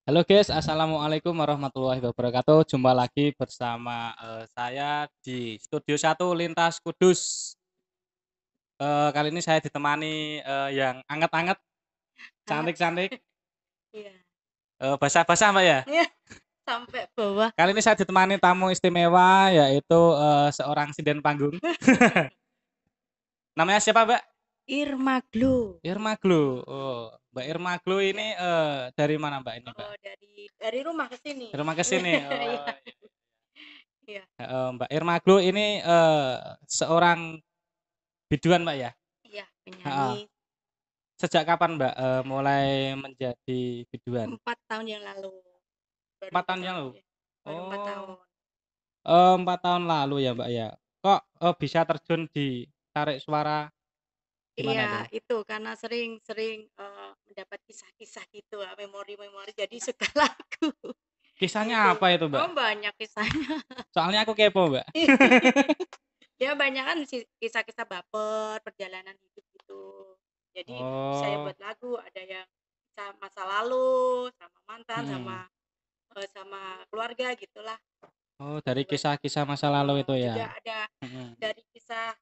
Halo guys, assalamualaikum warahmatullahi wabarakatuh. Jumpa lagi bersama saya di Studio 1 Lintas Kudus. Kali ini saya ditemani yang anget-anget, Hangat. cantik-cantik, Iya. basah-basah Mbak ya. Iya, sampai bawah. Kali ini saya ditemani tamu istimewa yaitu seorang sinden panggung. Namanya siapa Mbak? Irma Glow. Irma Glow. Oh, Mbak Irma Glow Ya. ini dari mana Mbak ini Mbak? Oh, dari rumah ke sini. Dari rumah ke sini. Iya, Oh, iya. Mbak Irma Glow ini seorang biduan Mbak ya. Iya, penyanyi. Heeh. Sejak kapan Mbak, mulai menjadi biduan? 4 tahun yang lalu. Baru 4 4 tahun yang tahun lalu? ya. Baru 4 Oh, tahun. 4 tahun lalu ya Mbak ya. Kok, bisa terjun di tarik suara gimana Iya, itu? itu karena sering-sering mendapat kisah-kisah gitu, memori-memori jadi suka lagu. Kisahnya Gitu. apa itu Mbak? Oh, banyak kisahnya. Soalnya aku kepo Mbak. Ya banyak kan kisah-kisah baper, perjalanan hidup gitu. Jadi bisa ya Oh, buat lagu, ada yang kisah masa lalu, sama mantan, mhm. sama keluarga gitulah. Oh, Buat dari buat kisah-kisah masa lalu itu juga ya? ada Mhm. dari kisah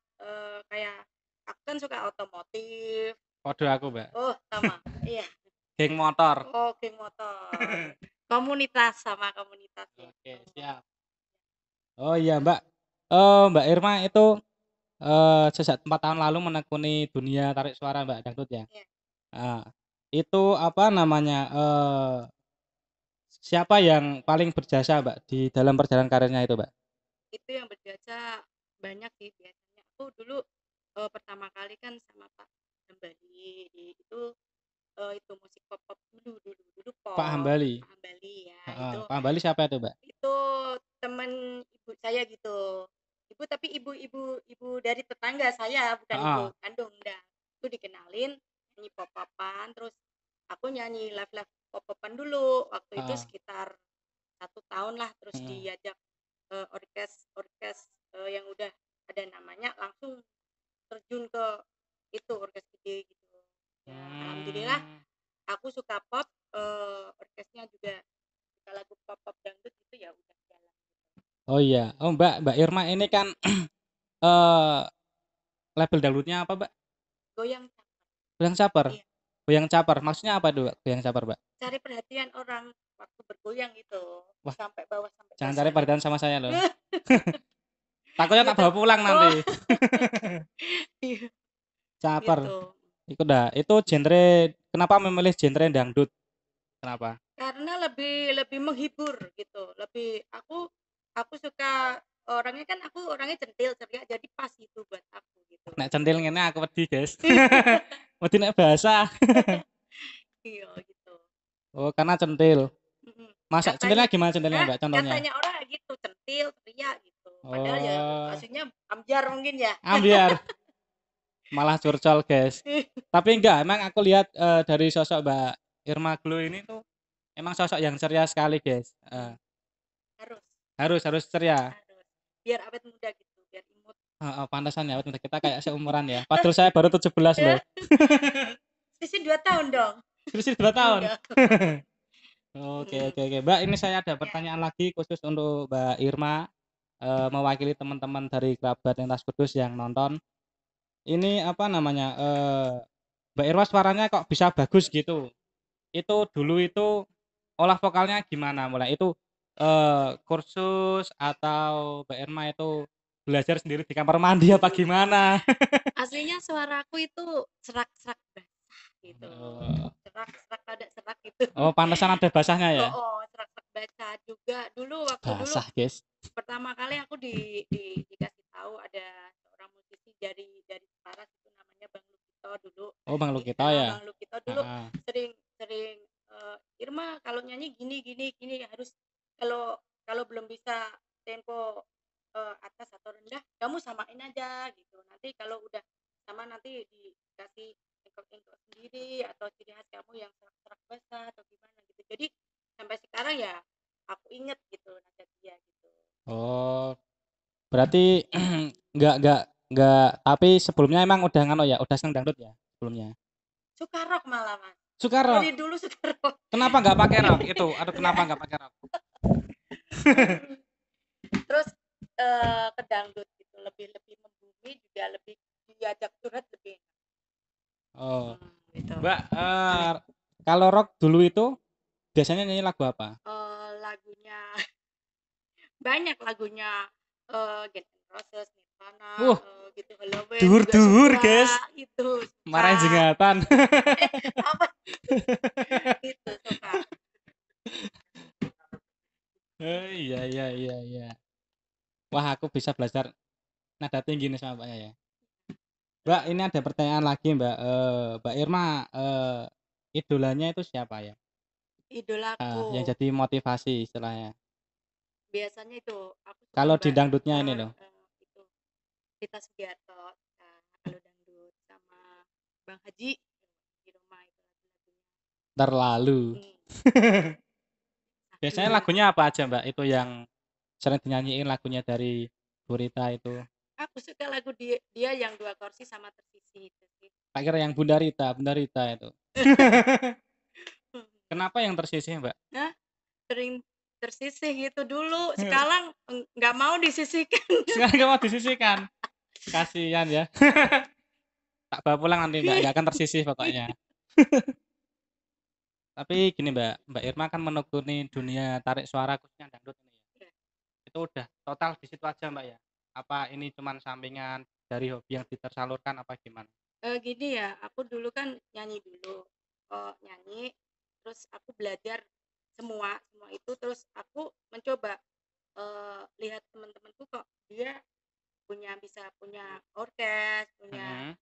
kayak aku kan suka otomotif. Kode aku Mbak, Oh, sama. Iya. geng motor. Oh, geng motor. Komunitas sama komunitas ya. Oke, Oh, siap. Oh iya Mbak, Mbak Irma itu, sejak 4 tahun lalu menekuni dunia tarik suara Mbak, dangdut ya? iya. Heeh. Itu apa namanya, siapa yang paling berjasa, Mbak, di dalam perjalanan karirnya itu, Mbak? Itu yang berjasa banyak sih biasanya. Aku dulu pertama kali kan sama Pak Hambali itu musik pop pop dulu Pak pop Hambali? Pak Hambali ya Heeh, Pak Hambali siapa itu, Mbak? itu temen ibu saya gitu. Ibu tapi ibu dari tetangga saya bukan ibu Heeh, kandung dah. Itu dikenalin nyanyi pop popan terus aku nyanyi live live pop popan dulu waktu itu heeh, sekitar 1 tahun lah terus mhm. diajak orkes orkes yang udah ada namanya langsung terjun ke itu orkes gede gitu ya alhamdulillah Mmm. aku suka pop orkesnya juga suka lagu pop pop dangdut gitu ya udah jalan Oh iya. Oh, Mbak Irma ini kan, eee, label dangdutnya apa, Mbak? goyang Goyang Caper? iya Goyang Caper, maksudnya apa itu, Mbak, goyang caper, Mbak? cari perhatian orang waktu bergoyang gitu Wah, sampai bawah sampai jangan cari dasar perhatian sama saya loh. Takutnya tak gitu bawa pulang oh nanti. iya Caper, gitu itu dah, itu genre kenapa memilih genre dangdut? Kenapa? karena lebih lebih menghibur gitu lebih aku suka orangnya kan aku orangnya centil ceria jadi pas gitu buat aku gitu Nek centil ngene aku wedi, Guys. iya Wedi nek basah. iya gitu Oh, karena centil. mm-mm. Masa centilnya katanya gimana centilnya, Mbak, contohnya? katanya orang gitu centil ceria gitu padahal ya Oh, aslinya amjar mungkin ya ambiar, malah curcol, Guys. Tapi enggak, emang aku lihat, dari sosok Mbak Irma Glow ini tuh emang sosok yang ceria sekali, Guys. Mm, harus Harus ceria. harus biar awet muda gitu biar imut Heeh, pantesan ya, kita kayak seumuran ya. Padahal saya baru 17 loh. selisih 2 tahun dong Selisih 2 tahun. iya Oke. Mbak, ini saya ada ya pertanyaan lagi khusus untuk Mbak Irma, mewakili teman-teman dari Kerabat Lintas Kudus yang nonton. Ini apa namanya, Mbak Irma suaranya kok bisa bagus gitu. Itu dulu itu olah vokalnya gimana mulai? Itu, kursus atau Mbak Irma itu belajar sendiri di kamar mandi apa gimana? aslinya suaraku itu serak-serak basah gitu Oh. serak-serak ada serak gitu Oh, pantesan ada basahnya ya? oh, oh serak-serak basah juga dulu waktu dulu Basah, guys. pertama kali aku dikasih tahu ada seorang musisi dari Separas itu namanya Bang Lukito dulu Oh, Bang Lukito ya? Bang Lukito dulu Heeh. sering sering Irma kalau nyanyi gini gini gini harus kalau kalau belum bisa tempo atas atau rendah kamu samain aja gitu nanti kalau udah sama nanti dikasih engkol-engkol sendiri atau ciri khas kamu yang serak-serak basah atau gimana gitu jadi sampai sekarang ya aku inget gitu nada dia gitu Oh, berarti nggak nggak tapi sebelumnya emang udah ngano ya, udah seneng dangdut ya sebelumnya? suka rock malah mas Suka rock. Dari dulu suka rock. Kenapa nggak pakai rock? Itu, aduh kenapa nggak pakai rock? Terus ke dangdut gitu, lebih lebih membumi juga, lebih diajak curhat lebih enak. Oh, Gitu. Mbak, kalau rock dulu itu biasanya nyanyi lagu apa? Lagunya banyak lagunya, Guns N' Roses, Nirvana, Wah, gitu, Halloween juga duhur-duhur, suka, guys. gitu Marahin suka. jengatan. Apa gitu suka. Iya, iya, iya, iya. Wah, aku bisa belajar nada tinggi nih sama Mbaknya ya. Mbak, ini ada pertanyaan lagi, Mbak. Mbak Irma, idolanya itu siapa ya? Idolaku Yang jadi motivasi istilahnya. biasanya itu aku suka Kalau di Mbak, dangdutnya ini loh, itu Rita Sugiarto, kalau dangdut sama Bang Haji di rumah itu lagu-lagunya. terlalu. Biasanya Saking lagunya apa aja, Mbak? Itu yang sering dinyanyiin lagunya dari Burita itu. aku suka lagu dia yang dua kursi sama tersisi itu sih. Tak kira yang Bunda Rita, Bunda Rita itu. Kenapa yang tersisih, Mbak? Nah, sering tersisih gitu dulu, sekarang nggak mau disisihkan. Sekarang nggak mau disisihkan. Kasihan ya. Tak bawa pulang nanti, Mbak. Nggak akan tersisih pokoknya. Tapi gini, Mbak Irma kan menekuni dunia tarik suara khususnya dangdut ini ya. Itu udah total di situ aja, Mbak ya. Apa ini cuman sampingan dari hobi yang ditersalurkan apa gimana? Gini ya, aku dulu kan nyanyi dulu, nyanyi, terus aku belajar semua semua itu, terus aku mencoba, lihat teman-temanku kok dia bisa punya orkes, punya Mhm.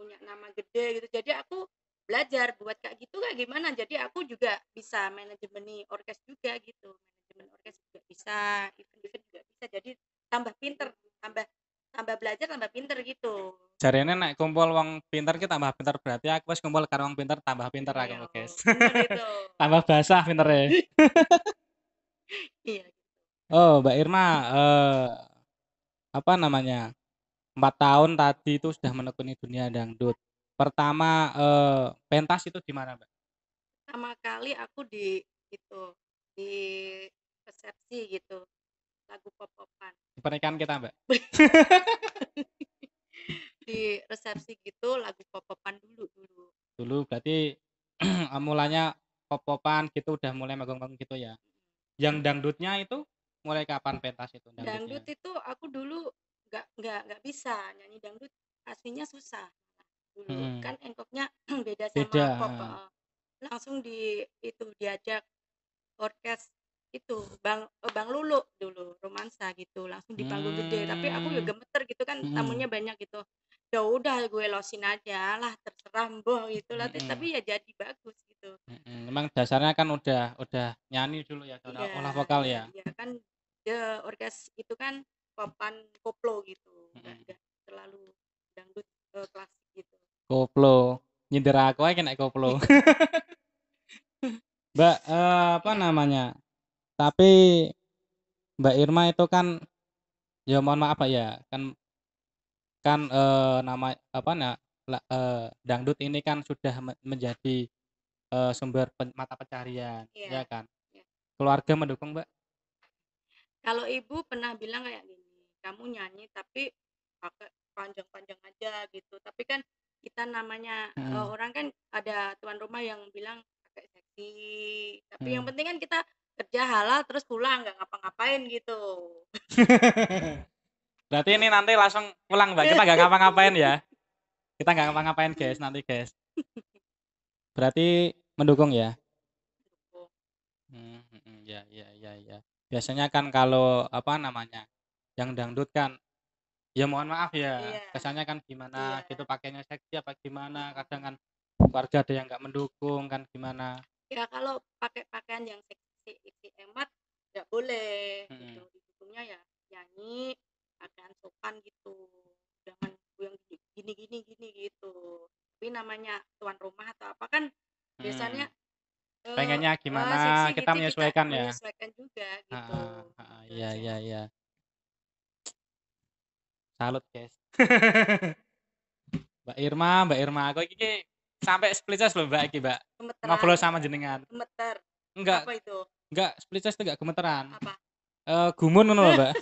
punya nama gede gitu. Jadi aku belajar buat kayak gitu kayak gimana. Jadi aku juga bisa manajemeni orkes juga gitu. Manajemen orkes juga bisa, event-event juga bisa. Jadi tambah pinter, tambah tambah belajar tambah pinter gitu. Jarene nek kumpul wong pinter ki tambah pinter, berarti aku wis kumpul karo wong pinter tambah pinter aku, Iya, guys. bener itu. Tambah basah pintere. Iya. Oh, Mbak Irma, apa namanya, 4 tahun tadi itu sudah menekuni dunia dangdut. Pertama, pentas itu di mana, Mbak? Pertama kali aku di itu di resepsi gitu, lagu pop-popan. Di pernikahan kita, Mbak? Di resepsi gitu lagu pop-popan dulu dulu. Dulu berarti mulanya pop-popan gitu udah mulai manggung-manggung gitu ya? Yang dangdutnya itu mulai kapan pentas itu Dangdut dangdutnya? itu aku dulu nggak bisa nyanyi dangdut, aslinya susah dulu. Mhm, Kan engkoknya beda beda, sama pop, heeh. langsung diajak orkes itu Bang Lulu dulu, Romansa gitu, langsung di panggung gede. Tapi aku juga Mmm, gemeter gitu kan, mhm, tamunya banyak gitu. Ya udah gue losin aja lah, terserah mboh gitu lah, mhm. tapi ya jadi bagus gitu. Memang dasarnya kan udah nyanyi dulu ya, udah Iya, olah vokal iya, ya? iya kan orkes itu kan papan koplo gitu, Mhm. nggak terlalu dangdut klasik gitu. Koplo, nyindir aku ae kena koplo. Mbak, apa Iya, namanya, tapi Mbak Irma itu kan ya mohon maaf Pak ya, kan kan, nama apa dangdut ini kan sudah menjadi, sumber mata pencaharian, iya, ya kan? iya. Keluarga mendukung, Mbak? Kalau ibu pernah bilang kayak gini, kamu nyanyi tapi pakai panjang-panjang aja gitu. Tapi kan kita namanya Mhm, orang kan ada tuan rumah yang bilang pakai seksi. Tapi yang mhm. penting kan kita kerja halal terus pulang nggak ngapa-ngapain gitu. Berarti ini nanti langsung pulang, Mbak, kita nggak ngapa-ngapain ya? Kita nggak ngapa-ngapain, guys, nanti, guys. Berarti mendukung ya? Ya, ya, ya, ya. Biasanya kan kalau apa namanya, yang dangdut kan, ya mohon maaf ya, Iya, kesannya kan gimana iya. gitu, pakainya seksi apa gimana, kadang Mm-mm. kan keluarga ada yang nggak mendukung kan gimana. Ya kalau pakai pakaian yang seksi emat nggak boleh gitu. Mhm, Didukungnya ya nyanyi, pakaian sopan gitu. Jangan yang gini gini gini gitu. Tapi namanya tuan rumah atau apa kan mhm. biasanya Pengennya seksi gimana, kita gitu kita menyesuaikan ya. menyesuaikan juga gitu. Heeh, heeh, Gitu iya, aja. iya, iya. Salut, guys. Mbak Irma, aku iki Sampai splices lho Mbak iki, Mbak. Gemeteran, Ngobrol sama jenengan. gemeter. Enggak Apa itu? enggak splices itu enggak gemeteran. Apa? Gumun ngono lho, Mbak.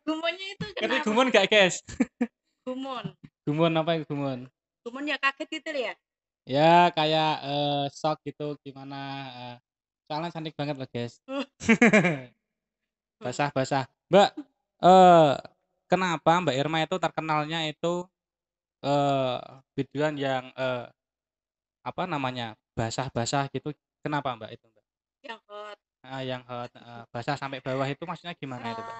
Gumonnya itu Ngerti kenapa? gumun enggak, guys? Gumon. Gumun apa itu gumun? Gumon ya kaget itu ya? Ya kayak shock gitu gimana soalnya cantik banget loh, guys. Basah-basah. Mbak, eh kenapa Mbak Irma itu terkenalnya itu eh videoan yang apa namanya? Basah-basah gitu. Kenapa Mbak itu, Mbak? Yang hot. Yang hot, basah sampai bawah itu maksudnya gimana itu, Mbak?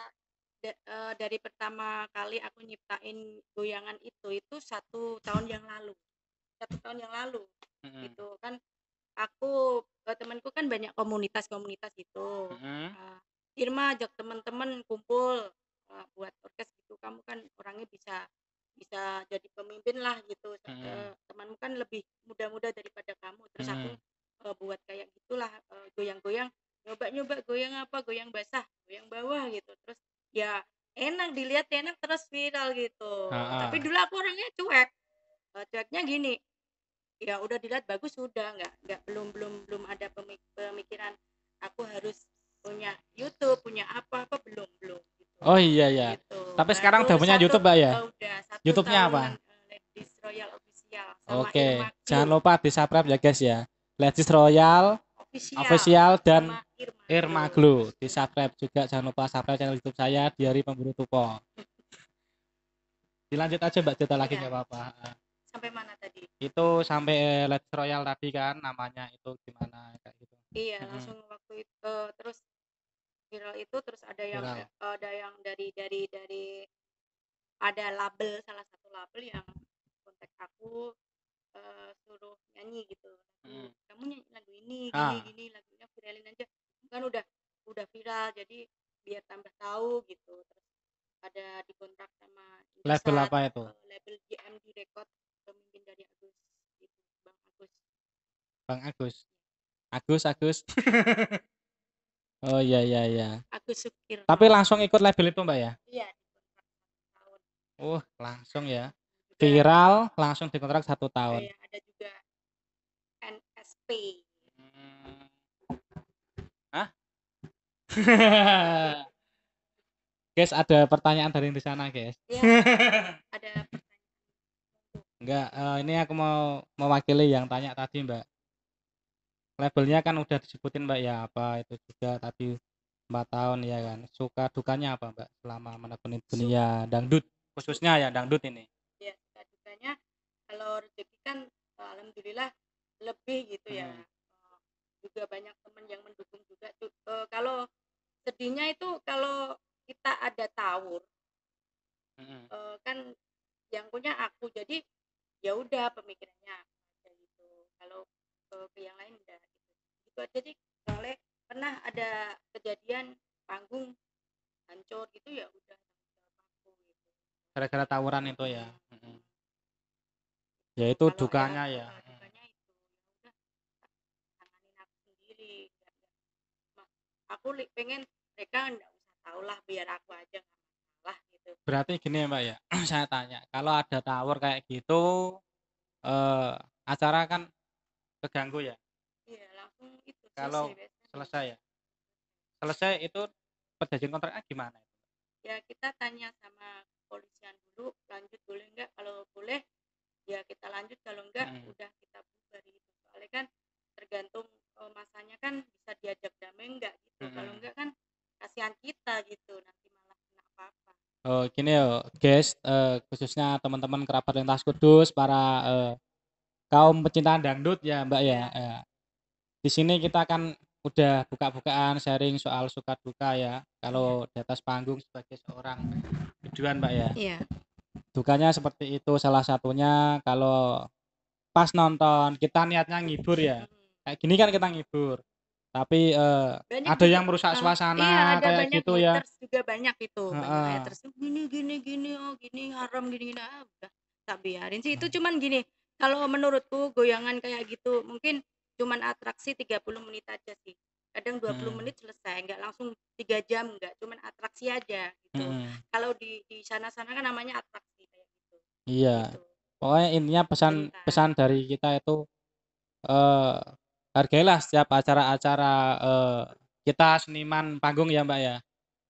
Eh, dari pertama kali aku nyiptain goyangan itu 1 tahun yang lalu. 1 tahun yang lalu Mhm. gitu kan aku temanku kan banyak komunitas-komunitas gitu. Mhm. Irma ajak teman-teman kumpul buat orkes gitu. Kamu kan orangnya bisa bisa jadi pemimpin lah gitu. Mhm. Temanmu kan lebih muda-muda daripada kamu. Terus aku Mhm. buat kayak gitulah goyang-goyang. Nyoba-nyoba goyang apa? Goyang basah, goyang bawah gitu. Terus ya enak dilihat enak terus viral gitu. Tapi Heeh. dulu aku orangnya cuek. Cueknya gini, ya udah dilihat bagus sudah nggak belum ada pemikiran aku harus punya YouTube punya apa belum belum gitu Oh iya ya. gitu Tapi sekarang baru udah punya YouTube, Mbak ya? udah satu YouTube-nya apa? tahunan Ladies Royal Official sama Oke, Irma jangan Glow lupa di-subscribe ya, guys ya. Legis Royal Official Official dan sama Irma Irma Glow Glow. Di-subscribe juga, jangan lupa subscribe channel YouTube saya Diari Pemburu Tupo. Dilanjut aja Mbak, cerita lagi iya nggak apa-apa. sampai mana tadi Itu sampai Legis Royal tadi kan namanya itu gimana kayak gitu. iya Mhm. langsung waktu itu terus viral itu terus Viral. ada yang dari ada label salah satu label yang kontak aku suruh nyanyi gitu lagu Mhm. kamu nyanyi lagu ini gini Ah, gini lagunya viralin aja kan udah viral jadi biar tambah tahu gitu terus ada dikontrak sama label Indosat apa itu? label GMD Record pemimpin dari Agus gitu Bang Agus Bang Agus. Agus. Oh iya iya iya. Agus Tapi Sukirno langsung ikut label itu Mbak ya? iya dikontrak 1 tahun Langsung ya. juga Viral langsung dikontrak 1 tahun. ada juga NSP Hmm. Hah? Guys, ada pertanyaan dari di sana, guys. ya ada pertanyaan Enggak, ini aku mau mewakili yang tanya tadi, Mbak. Labelnya kan udah disebutin, Mbak, ya, apa itu juga tadi 4 tahun ya kan. Suka dukanya apa, Mbak, selama menekuni dunia dangdut, khususnya ya dangdut ini? ya suka dukanya kalau rezeki kan alhamdulillah lebih gitu ya Mhm. juga banyak teman yang mendukung juga kalau sedihnya itu kalau kita ada tawur Mhm. kan yang punya aku jadi ya udah pemikirannya aku aja gitu kalau ke yang lain udah gitu gitu aja sih soalnya pernah ada kejadian panggung hancur gitu ya udah tanggung jawab aku gitu Gara-gara tawuran itu ya? mm, Mhm. itu Ya itu kalau yang dukanya ya? Mhm. dukanya itu ya udah tanganin aku sendiri aku pengen mereka nggak usah tahu lah biar aku aja nggak masalah gitu Berarti gini ya, Mbak, ya, saya tanya, kalau ada tawur kayak gitu, eee, acara kan keganggu ya? iya langsung itu selesai Kalau biasanya selesai ya? Selesai itu perjanjian kontraknya gimana? ya kita tanya sama kepolisian dulu lanjut boleh nggak kalau boleh ya kita lanjut kalau enggak Mhm. udah kita bubar gitu soalnya kan tergantung masanya kan bisa diajak damai enggak gitu kalau Mhm. enggak kan kasihan kita gitu nanti malah kena apa-apa Gini ya, guys, khususnya teman-teman kerabat lintas kudus, para, kaum pecinta dangdut ya, Mbak, ya, ya di sini kita kan udah buka-bukaan sharing soal suka duka ya, iya kalau di atas panggung sebagai seorang biduan, Mbak, ya. iya Dukanya seperti itu salah satunya kalau pas nonton kita niatnya ngibur ya, kayak gini kan kita ngibur, tapi, banyak ada juga yang merusak iya suasana ada kayak banyak gitu ya, haters juga banyak itu banyak heeh, haters gini gini gini oh gini haram gini gini udah tak biarin sih itu mhm, cuman gini kalau menurutku goyangan kayak gitu mungkin cuman atraksi 30 menit aja sih kadang 20 mhm, menit selesai nggak langsung 3 jam nggak cuman atraksi aja gitu mhm, kalau di sana-sana kan namanya atraksi kayak gitu iya. gitu Pokoknya intinya pesan Bentar. pesan dari kita itu eh hargailah setiap acara-acara kita seniman panggung ya Mbak ya.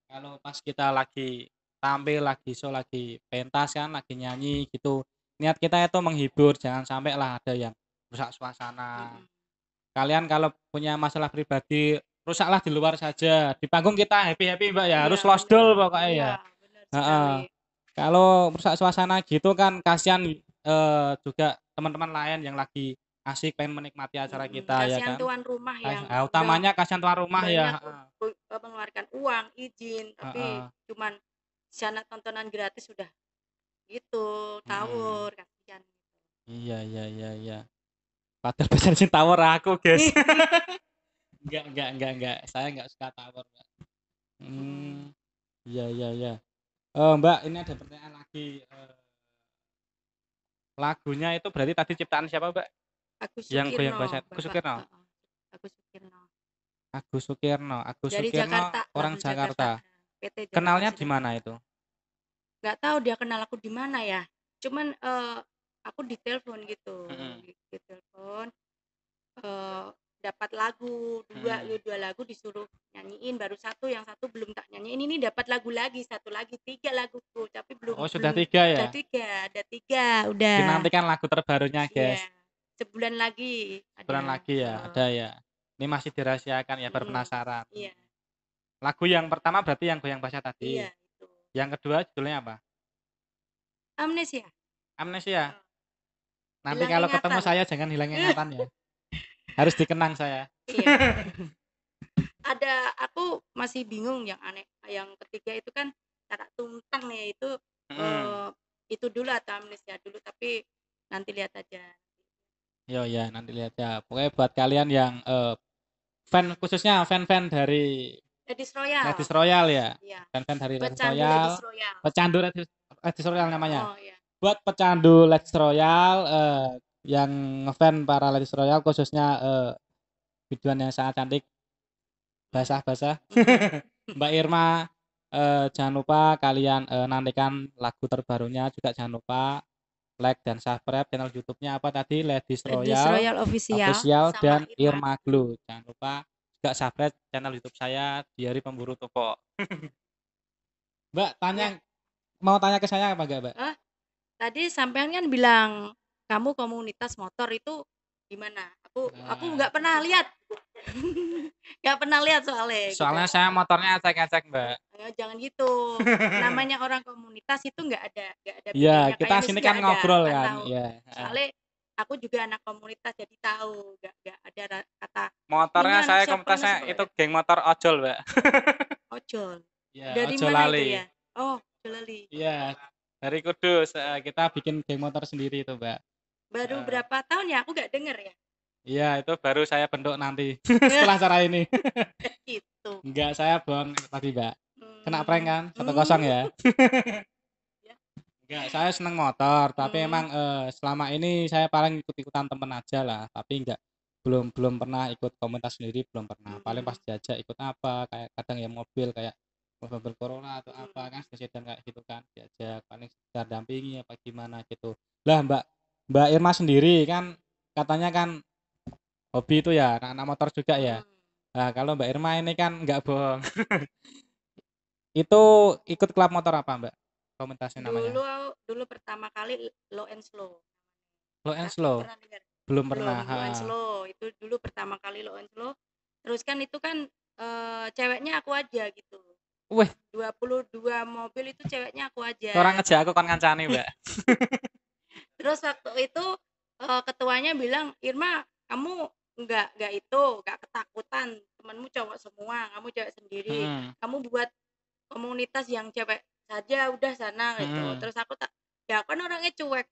Kalau pas kita lagi tampil, lagi show, lagi pentas kan, lagi nyanyi gitu. Niat kita itu menghibur, jangan sampai lah ada yang rusak suasana. Mm-mm. Kalian kalau punya masalah pribadi, rusaklah di luar saja. Di panggung kita happy-happy Mbak ya, Iya harus bener. losdol pokoknya Iya ya. bener Heeh. sekali. Kalau rusak suasana gitu kan kasihan juga teman-teman lain yang lagi asik pengen menikmati acara Mm-mm. kita ya Kasihan kan. tuan rumah yang udah Utamanya kasihan tuan rumah ya. banyak Heeh. mengeluarkan uang izin tapi Heeh. cuman sana tontonan gratis sudah gitu Mm-mm. tawur kasihan. Iya iya iya iya. Padahal pacar cinta tawar aku, guys. Enggak. Saya enggak suka tawar, Mbak. Mm-mm. Iya iya iya. Mbak, ini ada pertanyaan lagi. Lagunya itu berarti tadi ciptaan siapa, Mbak? Agus Yang goyang Sukirno bahasa Agus bapak. Sukirno. Agus Sukirno Agus Sukirno. Agus dari Sukirno Jakarta, orang lagu Jakarta, Jakarta. PT Jakarta Kenalnya di Sinar mana Bangun. itu? Nggak tahu dia kenal aku di mana ya, cuman aku ditelepon gitu, Mm-mm. ditelepon dapat lagu Mm-mm. dua lagu disuruh nyanyiin, baru satu, yang satu belum tak nyanyiin, ini dapat lagu lagi, satu lagi, tiga laguku tapi belum Oh, sudah belum 3 ya? udah tiga, ada tiga udah. Dinantikan lagu terbarunya, Iya, guys. sebulan lagi Sebulan ada. lagi ya, ada ya. Ini masih dirahasiakan ya, Mm, berpenasaran. iya Lagu yang pertama berarti yang goyang bahasa tadi. iya itu Yang kedua judulnya apa? amnesia. Amnesia. Oh, Nanti hilang kalau ketemu ingatan. saya jangan hilang ingatan ya. Harus dikenang saya. Iya, ada, aku masih bingung yang aneh, yang ketiga itu kan cara tuntang ya itu, Mm. eh, itu dulu atau amnesia dulu, tapi nanti lihat aja. Yo ya, nanti lihat ya. Pokoknya buat kalian yang fan khususnya fan-fan dari Ladies Royal. Ladies Royal ya. Iya, Fan-fan dari Ladies pecandu Royal. Ladies Royal. Pecandu Ladies Royal namanya. Oh iya. Buat pecandu Ladies Royal yang ngefan para Ladies Royal khususnya biduan yang sangat cantik basah-basah. Mbak Irma, jangan lupa kalian nantikan lagu terbarunya juga, jangan lupa like dan subscribe channel YouTube-nya apa tadi, Ladies Ladies Royal Royal official Official sama dan Irma Irma Glow. Glow. Jangan lupa juga subscribe channel YouTube saya Diary Pemburu Toko. Mbak, Ya, mau tanya ke saya apa enggak, Mbak? tadi sampean kan bilang kamu komunitas motor itu gimana? Aku Nah, nggak pernah lihat. Nggak pernah lihat soalnya gitu. soalnya saya motornya acak-acak, Mbak. Jangan gitu. Namanya orang komunitas itu nggak ada Iya, bedanya. kita Kayak Miss sini kan nggak ada, ngobrol kan kan. tahu. Iya, Soalnya aku juga anak komunitas jadi tahu. Nggak ada kata ini motornya anak saya siapa komunitasnya nggak itu ada. geng motor ojol, Mbak. Ojol. Iya, Dari ojol mana itu lali. ya? Oh, Jolali. Iya, dari Kudus. Kita bikin geng motor sendiri itu, Mbak. Baru Heeh. berapa tahun ya? Aku nggak denger ya. Iya, itu baru saya bentuk nanti setelah acara ini. Gitu. Enggak, saya bohong tadi, Mbak. Kena prank Hmm. kan? 1-0 ya. Ya. Enggak, saya seneng motor, tapi Hmm. emang selama ini saya paling ikut-ikutan temen aja lah, tapi enggak, belum belum pernah ikut komunitas sendiri, belum pernah. Paling pas Hmm. diajak ikut apa, kayak kadang ya mobil kayak mobil Corolla atau apa Hmm. kan, sedan kayak gitu kan, diajak paling sekedar dampingi apa gimana gitu. Lah Mbak, Mbak Irma sendiri kan katanya kan hobi itu ya, anak-anak motor juga ya. Hmm. Nah, kalau Mbak Irma ini kan nggak bohong. Itu ikut klub motor apa, Mbak? Komunitasnya namanya? Dulu dulu pertama kali Low and Slow. Low and Slow? Pernah dengar? Belum Belum, pernah. Low and Ha. Slow. Itu dulu pertama kali Low and Slow. Terus kan itu kan ceweknya aku aja gitu. Wih, 22 mobil itu ceweknya aku orang aja. ngejak aku kon ngancani, Mbak. Terus waktu itu ketuanya bilang, "Irma, kamu nggak ketakutan. Temanmu cowok semua, kamu cewek sendiri. Hmm, Kamu buat komunitas yang cewek saja udah sana," gitu. hmm. Terus aku tak, ya kan orangnya cuek,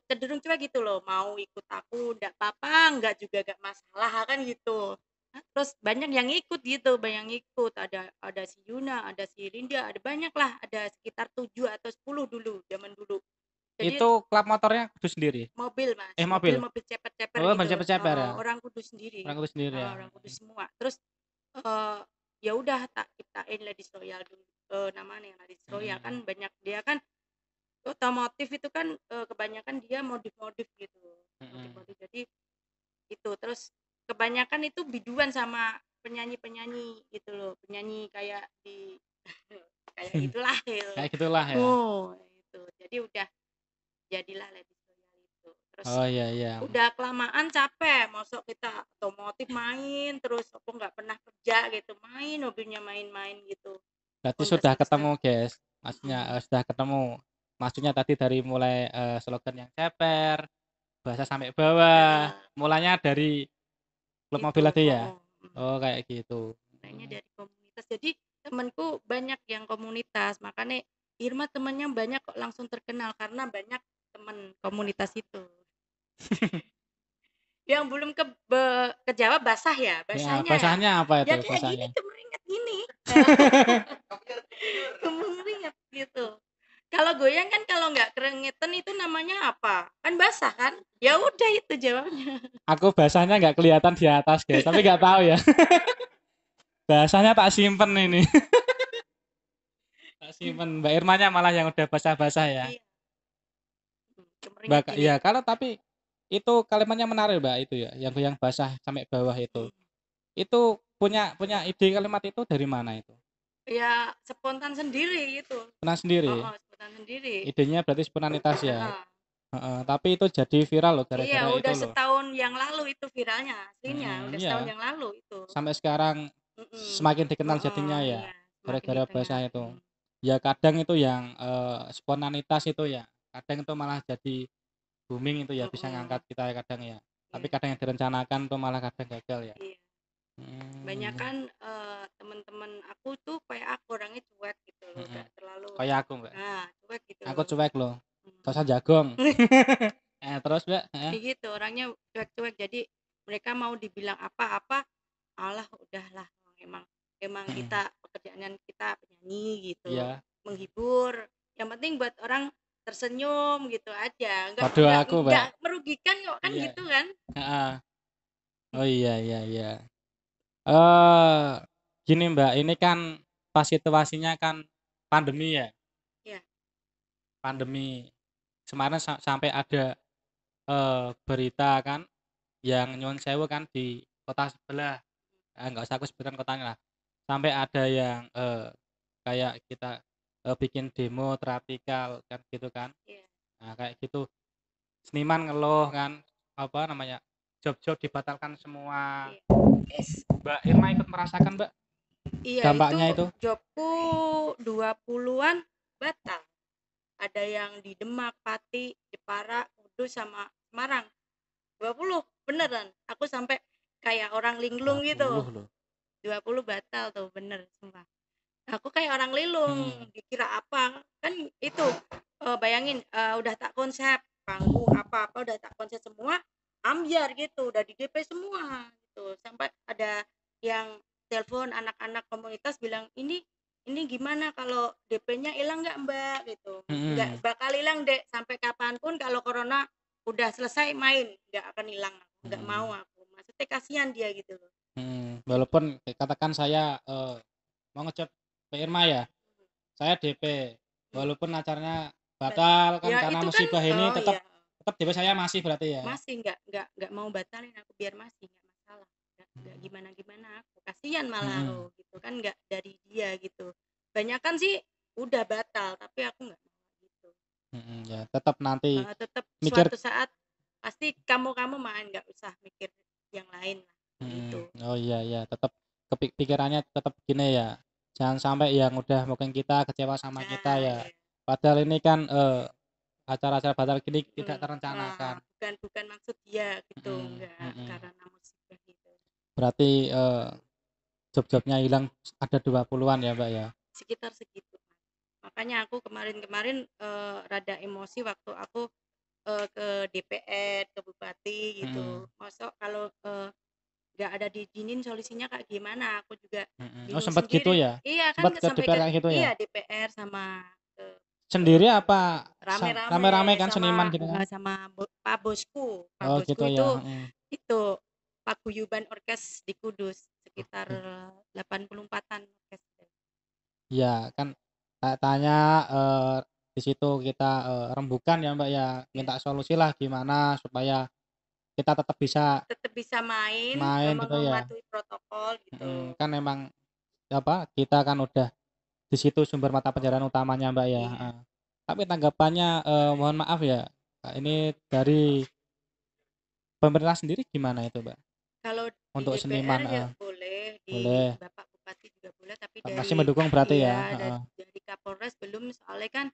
cenderung cuek gitu loh, mau ikut aku nggak apa-apa, nggak juga nggak masalah kan gitu. Terus banyak yang ikut gitu, banyak yang ikut, ada si Yuna, ada si Rinda, ada banyak lah, ada sekitar 7 atau 10 dulu, zaman dulu. Jadi Itu klub motornya kudu sendiri? mobil Mas, Mobil? mobil ceper-ceper Oh, gitu, berceper-ceper ya? orang Kudus sendiri, Orang kudu sendiri ya? orang Kudus semua. Terus ya udah tak ciptain Ladies Royal dulu, namanya Ladies Royal kan Hmm. banyak, dia kan otomotif itu kan kebanyakan dia modif-modif gitu, Mm-mm. modif-modif. Jadi itu terus kebanyakan itu biduan sama penyanyi-penyanyi gitu loh, penyanyi kayak di kayak gitulah gitu. Kayak gitulah ya. Oh, itu. Jadi udah jadilah Ladies Loyal itu. Terus Oh iya iya. udah kelamaan capek, masuk kita otomotif main terus apa nggak pernah kerja gitu, main hobinya main-main gitu. Berarti Honda sudah Six Step. ketemu, guys. Maksudnya Mm-mm. sudah ketemu. Maksudnya tadi dari mulai slogan yang ceper, bahasa sampai bawah. Heeh, Mulanya dari klub mobil itu, tadi ya. oh, Oh kayak gitu. mulainya dari komunitas. Jadi temanku banyak yang komunitas, makanya Irma temannya banyak kok langsung terkenal karena banyak teman komunitas itu. Yang belum kejawab basah ya, Ya, basahnya ya. bahasanya apa Ya itu kayak gini bahasanya? kemeringat gini. Kemeringat gitu. Kalau goyang kan kalau nggak kerengetan itu namanya apa? Kan basah kan? Ya udah itu jawabnya. Aku bahasanya nggak kelihatan di atas, guys. Tapi nggak tahu ya. Bahasanya tak simpen ini. Tak simpen. Mbak Irmanya malah yang udah basah-basah ya. Iya, kemeringat Mbak, gini. ya kalau tapi itu kalimatnya menarik, Mbak, itu ya. Yang basah sampai bawah itu. Itu punya punya ide kalimat itu dari mana itu? Ya spontan sendiri itu. Pernah Oh, sendiri. oh spontan sendiri. Idenya berarti spontanitas ya. Heeh. Heeh, tapi itu jadi viral loh Iya, gara-gara itu udah loh. setahun yang lalu itu viralnya, aslinya udah setahun Iya. yang lalu itu. Sampai sekarang Mm-mm. semakin dikenal Heeh, jadinya ya. iya, semakin Gara-gara bahasa dikenal. itu. Ya kadang itu yang spontanitas itu ya. Kadang itu malah jadi booming itu ya bisa Mm-mm. ngangkat kita ya kadang ya. Tapi Iya, kadang yang direncanakan tuh malah kadang gagal ya. iya. Banyak Hmm, kan teman-teman aku tuh kayak aku orangnya cuek gitu loh, mm-mm. gak terlalu Kayak aku, Mbak. cuek gitu Aku loh. cuek loh. Gak usah Mm-mm. jagong. Terus, Mbak? Kayak gitu orangnya cuek-cuek, jadi mereka mau dibilang apa-apa, alah udahlah, emang emang Mm-mm. kita pekerjaan kita penyanyi gitu, Iya. menghibur, yang penting buat orang tersenyum gitu aja, nggak Waduh nggak aku, Mbak. nggak merugikan kok kan Iya. gitu kan. Heeh. Oh iya iya iya. Eh gini Mbak, ini kan pas situasinya kan pandemi ya. Ya, Pandemi. Kemarin sampai ada berita kan yang nyuwun sewu kan di kota sebelah. Nggak usah aku sebutkan kotanya lah. Sampai ada yang kayak kita bikin demo trafikal kan gitu kan. ya, Nah, kayak gitu seniman ngeluh kan apa namanya? Job-job dibatalkan semua. ya. Yes. Mbak Irma ikut merasakan, Mbak, Iya itu dampaknya itu? jobku 20-an batal, ada yang di Demak, Pati, Jepara, Kudus sama Semarang. 20 beneran, aku sampai kayak orang linglung 20 gitu. loh. 20 batal tuh, bener sumpah. Aku kayak orang lilung, Mhm. dikira apa kan itu, bayangin udah tak konsep panggung apa-apa udah tak konsep semua, ambyar gitu, udah di DP semua gitu, sampai ada yang telepon anak-anak komunitas bilang, ini gimana kalau DP-nya hilang nggak Mbak gitu, nggak Mhm. bakal hilang Dek, sampai kapanpun kalau corona udah selesai main, nggak akan hilang, nggak mau Mhm. aku, maksudnya kasihan dia gitu loh. Mhm. Walaupun katakan saya mau ngechat Mbak Irma ya, saya DP. Hmm. Walaupun acaranya batal kan Ya karena itu kan, musibah ini oh tetap ya, tetap DP saya masih berarti ya. masih nggak mau batalin aku, biar masih nggak masalah, nggak gimana gimana aku, kasihan malah aku Mhm. gitu kan, nggak dari dia gitu, banyak kan sih udah batal tapi aku nggak mau gitu. Mhm, ya tetap nanti Tetap mikir. suatu saat pasti kamu main, nggak usah mikir yang lain lah Mhm. gitu. Oh iya iya, tetap pikirannya tetap gini ya. Jangan sampai yang udah mungkin kita kecewa sama kita Nah ya. ya. Padahal ini kan acara-acara batal gini tidak Nah, terencanakan. bukan maksud dia gitu, Mhm. nggak Mhm. karena musibah gitu. Berarti job-jobnya hilang ada 20-an ya, Mbak, ya? Sekitar segitu. Makanya aku kemarin-kemarin rada emosi waktu aku ke DPR, ke bupati Mhm. gitu. Masuk kalau nggak ada diizinin solusinya kayak gimana? Aku juga Mhm. Oh, bingung sempat gitu sendiri. ya? Iya kan Sempat ke sampai DPR ke kayak gitu ya? iya DPR sama Sendiri apa rame-rame rame-rame kan seniman sama gitu kan? Pak bosku. Pak Oh, bosku gitu ya, itu mhm. itu paguyuban orkes di Kudus sekitar 84-an orkes. Iya, kan tanya, di situ kita rembukan ya Mbak ya, Ya, minta solusi lah gimana supaya kita tetap bisa tetap bisa main, main gitu ya. menghormati protokol gitu. Kan emang apa, kita kan udah di situ sumber mata pencaharian utamanya Mbak ya, Iya. heeh. Tapi tanggapannya, mohon maaf ya, ini dari pemerintah sendiri gimana itu Mbak? Kalau di Untuk DPR seniman ya boleh, di boleh, Bapak Bupati juga boleh, tapi masih dari mendukung berarti ya? iya Heeh. dari Kapolres belum, soalnya kan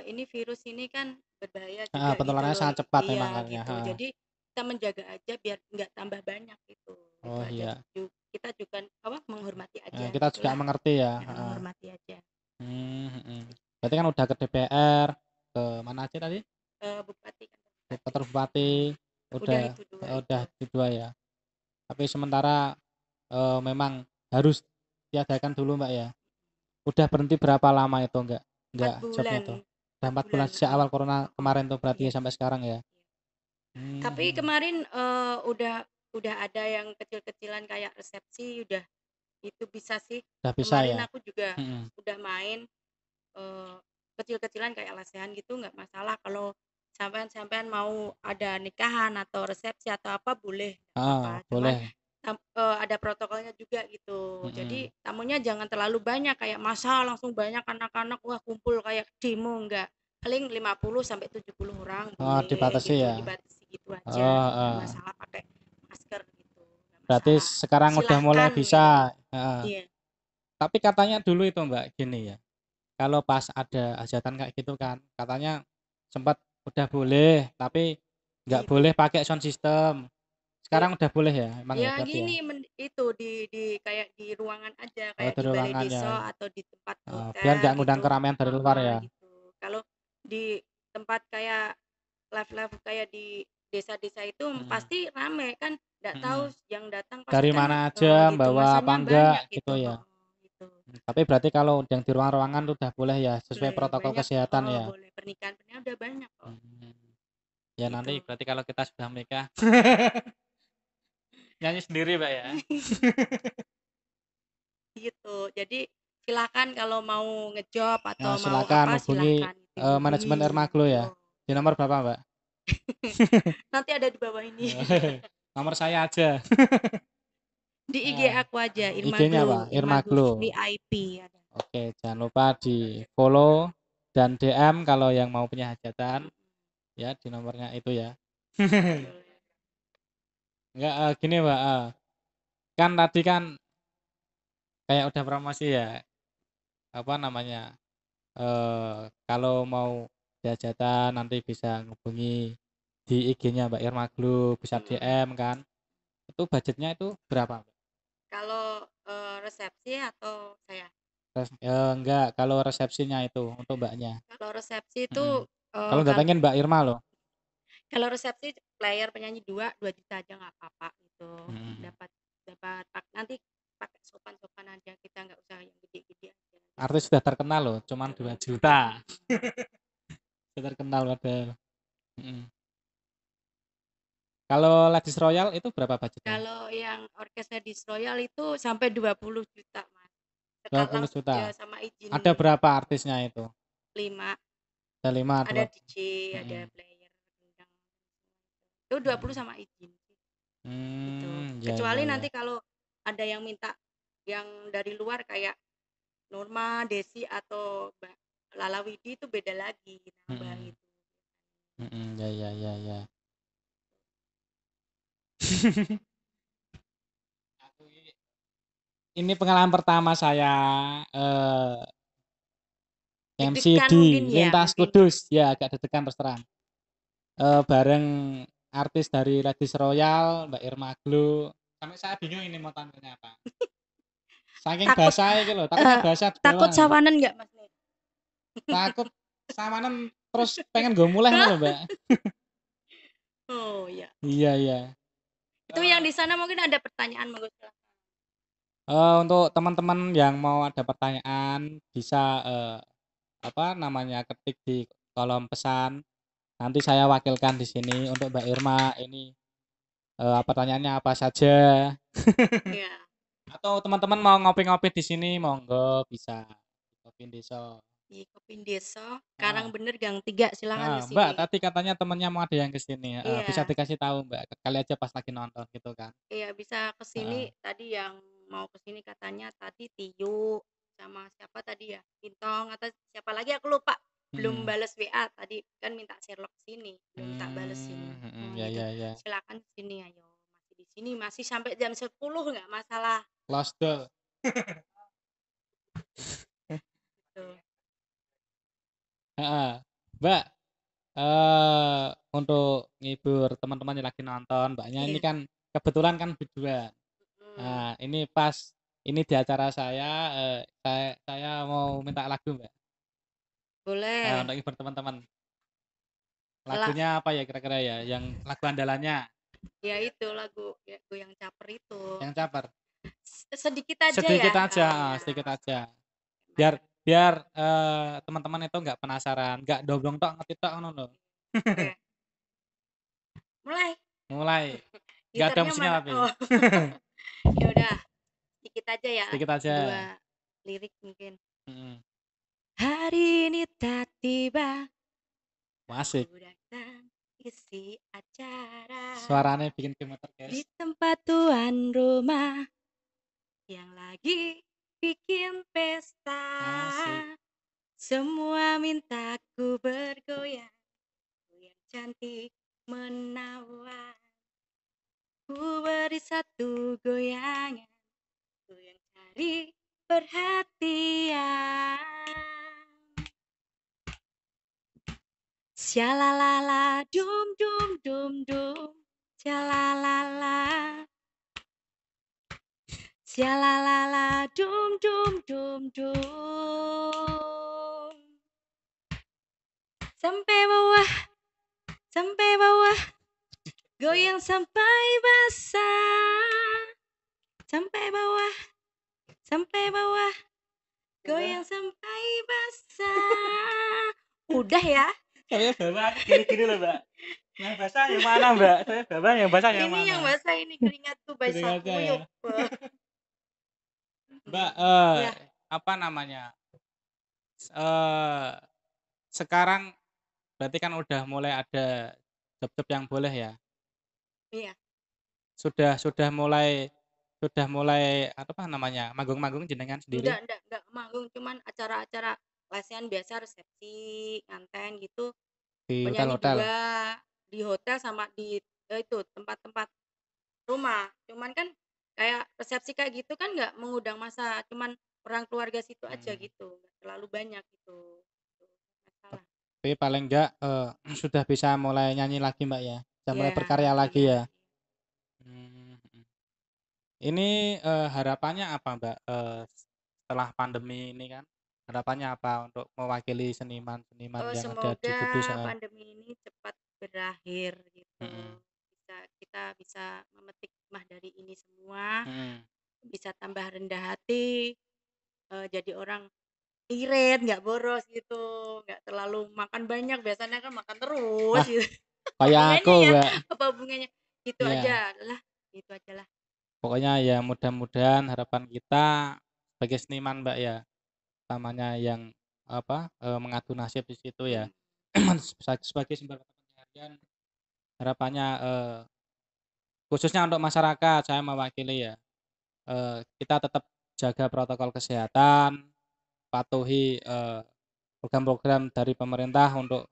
ini virus ini kan berbahaya Heeh, juga gitu penularannya loh. sangat cepat memang Iya kan ya, gitu. heeh. Jadi kita menjaga aja biar nggak tambah banyak gitu. Itu Oh aja. iya, Kita juga apa menghormati aja kita juga gitulah. mengerti ya, Ya, heeh. menghormati aja. Mhm. Berarti kan udah ke DPR, ke mana aja tadi? Bupati kan Ke bupati. kantor bupati, Udah udah itu dua udah itu. di 2 ya. Tapi sementara, memang harus diadakan dulu Mbak ya. Udah berhenti berapa lama itu Empat enggak jobnya bulan. tuh? Udah 4 4 bulan bulan. sejak awal corona Oh, oh, kemarin tuh berarti iya. ya sampai sekarang ya? Iya. Tapi Mhm. kemarin udah ada yang kecil-kecilan kayak resepsi udah itu bisa sih. Udah bisa Kemarin ya? aku juga Mhm. udah main eh, kecil-kecilan kayak lesehan gitu nggak masalah kalau sampean-sampean mau ada nikahan atau resepsi atau apa boleh nggak Heeh, apa-apa cuman boleh. ada protokolnya juga gitu jadi Mhm. tamunya jangan terlalu banyak kayak masa langsung banyak anak-anak wah kumpul kayak demo nggak paling 50 sampai 70 orang Oh, boleh dibatasi gitu ya? dibatasi gitu aja Oh, nggak heeh. masalah pakai masker gitu nggak Berarti masalah sekarang udah mulai silahkan gitu bisa, heeh. iya Tapi katanya dulu itu Mbak, gini ya, kalau pas ada hajatan kayak gitu kan, katanya sempat udah boleh, tapi nggak itu boleh pakai sound system. iya. Sekarang udah boleh ya? Emang ya Ya berarti ya? gini itu di kayak di ruangan aja, Oh, kayak di di balai ruangan ya, desa atau di tempat biar hotel nggak ngundang gitu. keramaian dari luar ya? Gitu. Kalau di tempat kayak live-live kayak di desa-desa itu Mhm, pasti rame kan, nggak tahu mhm. yang datang pasti Dari kan mana aja, gitu bawa apa masanya enggak, banyak gitu gitu. ya? Gitu. Tapi berarti kalau yang di ruang-ruangan tuh udah boleh ya, sesuai Boleh protokol banyak, kesehatan ya? boleh pernikahan-pernikahan udah banyak kok Mhm. Ya nanti gitu. berarti kalau kita sudah menikah, nyanyi sendiri Mbak ya? Gitu. Jadi silakan kalau mau ngejob atau Nah, mau silakan apa hubungi, silakan dihubungi manajemen Ermaglo ya? gitu. Di nomor berapa Mbak? Nanti ada di bawah ini. Nomor saya aja. Di IG Heeh. aku aja IG-nya apa? Irmaglo Irmaglo. VIP ada. Oke, jangan lupa di-follow dan DM kalau yang mau punya hajatan Mm, ya di nomornya itu ya. boleh. Enggak, gini Mbak, kan tadi kan kayak udah promosi ya, apa namanya, kalau mau hajatan nanti bisa ngubungi di IG-nya Mbak Irmaglo, bisa Mm-mm. DM kan. Itu budgetnya itu berapa Mbak? Kalau resepsi atau saya? Enggak, kalau resepsinya itu untuk Mbaknya. Kalau resepsi itu Mhm. Kalau kalau datengin Mbak Irma loh. kalau resepsi player penyanyi 2 juta aja nggak apa-apa gitu. Mhm. Dapat dapat nanti pakai sopan-sopan aja kita nggak usah yang gede-gede aja gitu. Artis sudah terkenal loh, cuman 2 Mm-mm. juta. Mm-mm. Sudah terkenal padahal. Mhm. Kalau Ladies Royal itu berapa budgetnya? Kalau yang orkestra di Royal itu sampai 20 juta, Mas. 20 Langsung juta. ya sama izin Ada berapa artisnya itu? 5, Ada 5, ada 2. DJ, ada Mhm. player gendang. Itu 20 Mhm. sama izin sih, gitu. Ya Kecuali ya nanti ya. kalau ada yang minta yang dari luar kayak Norma, Desi atau Mbak Lala Widi itu beda lagi nambah Mhm. gitu. Mhm, ya ya ya ya. Ini pengalaman pertama saya eh, MC Deg-degan di mungkin ya, Lintas mungkin ya. Kudus. Ya agak deg-degan terus terang. Bareng artis dari Ladies Royal, Mbak Irma Glo. Sampai saya bingung ini mau tampilnya apa. Saking Takut basah iki lho, takutnya eh, basah di takut bawah. sawanan nggak, Mas? Takut samanen terus pengen nggo muleh ngono lho, Mbak. Oh ya. Iya iya. Itu yang Eee, di sana mungkin ada pertanyaan, monggo silakan. untuk teman-teman yang mau ada pertanyaan bisa, apa namanya, ketik di kolom pesan. Nanti saya wakilkan di sini untuk Mbak Irma ini, pertanyaannya apa saja. Iya. Atau teman-teman mau ngopi-ngopi di sini monggo bisa, Kopi Deso. Di Kopin Desa, Heeh. Karangbener Gang 3, silakan Heeh, ke Mbak, sini. tadi katanya temennya mau ada yang ke sini, heeh, bisa Iya, dikasih tahu, Mbak, kali aja pas lagi nonton gitu kan. iya bisa ke sini. Heeh. Tadi yang mau ke sini katanya tadi Tio sama siapa tadi ya? Bintang atau siapa lagi aku lupa. Belum Mhm. bales WA tadi kan minta Sherlock sini, belum tak balesin. Ya Gitu. ya ya. Silakan ke sini ayo. Masih di sini masih sampai jam 10 nggak masalah. Close door. Tuh. Heeh. Mbak, untuk ngibur teman-teman yang lagi nonton, Mbaknya ini Iya. kan kebetulan kan berdua. Mm, Nah, ini pas ini di acara saya, saya mau minta lagu, Mbak, boleh. untuk ngibur teman-teman. La, Lagunya apa ya kira-kira ya, yang lagu andalannya, ya itu lagu yang caper itu. yang caper? Sedikit aja ya. Sedikit aja, Oh ya. sedikit aja. Biar Lumayan. biar, teman-teman itu nggak penasaran, nggak domblong tok, ngerti tok, ngono lho. Oke, mulai. Mulai, nggak ada Gitarnya musiknya mana? tapi. Oh, ya udah, sedikit aja ya. Sedikit aja. Dua lirik mungkin. Mhm. Hari ini tak tiba, Asik, aku datang isi acara suaranya bikin gemeter, di guys. tempat tuan rumah yang lagi bikin pesta. Asik. Semua minta ku bergoyang, ku yang cantik menawan. Ku beri satu goyangan, ku yang cari perhatian. Syalalala dum dum dum dum. Syalalala. Syalalala dum dum dum dum. Sampai bawah, sampai bawah. Goyang sampai basah. Sampai bawah, sampai bawah. Goyang sampai basah. Udah ya. Saya bawa gini-gini loh, Mbak. Yang basah yang mana, Mbak? Saya bawa yang basah yang Ini yang mana? basah ini keringatku Gini basah aja ya. kuyup. Mbak, Ya, apa namanya, eee, sekarang berarti kan udah mulai ada job-job yang boleh ya? iya. Sudah mulai apa namanya, manggung-manggung jenengan sendiri Enggak manggung, cuman acara-acara lesehan biasa resepsi, nganten gitu, di penyanyi hotel-hotel? 2 di hotel sama di itu tempat-tempat rumah. Cuman kan kayak resepsi kayak gitu kan nggak mengundang massa, cuman orang keluarga situ aja Mhm. gitu, nggak terlalu banyak gitu. Tuh, masalah. Tapi paling enggak, sudah bisa mulai nyanyi lagi, Mbak, ya? Sudah mulai Iya, berkarya lagi iya. ya? Mhm. Ini, harapannya apa, Mbak, setelah pandemi ini kan, harapannya apa untuk mewakili seniman-seniman Oh, yang ada di semoga Kudus? Heeh. pandemi ini cepat berakhir gitu. Mhm. Kita bisa memetik hikmah dari ini semua, Mhm. bisa tambah rendah hati, jadi orang irit, nggak boros gitu, nggak terlalu makan banyak, biasanya kan makan terus Ah, gitu. Apa kayak aku, hubungannya ya? Mbak. Apa hubungannya? Gitu Iya, aja lah, gitu ajalah. pokoknya ya mudah-mudahan harapan kita sebagai seniman, Mbak, ya, utamanya yang apa, mengadu nasib di situ ya, Mhm, sebagai sumber mata pencaharian, harapannya, khususnya untuk masyarakat, saya mewakili ya, kita tetap jaga protokol kesehatan, patuhi, program-program dari pemerintah untuk,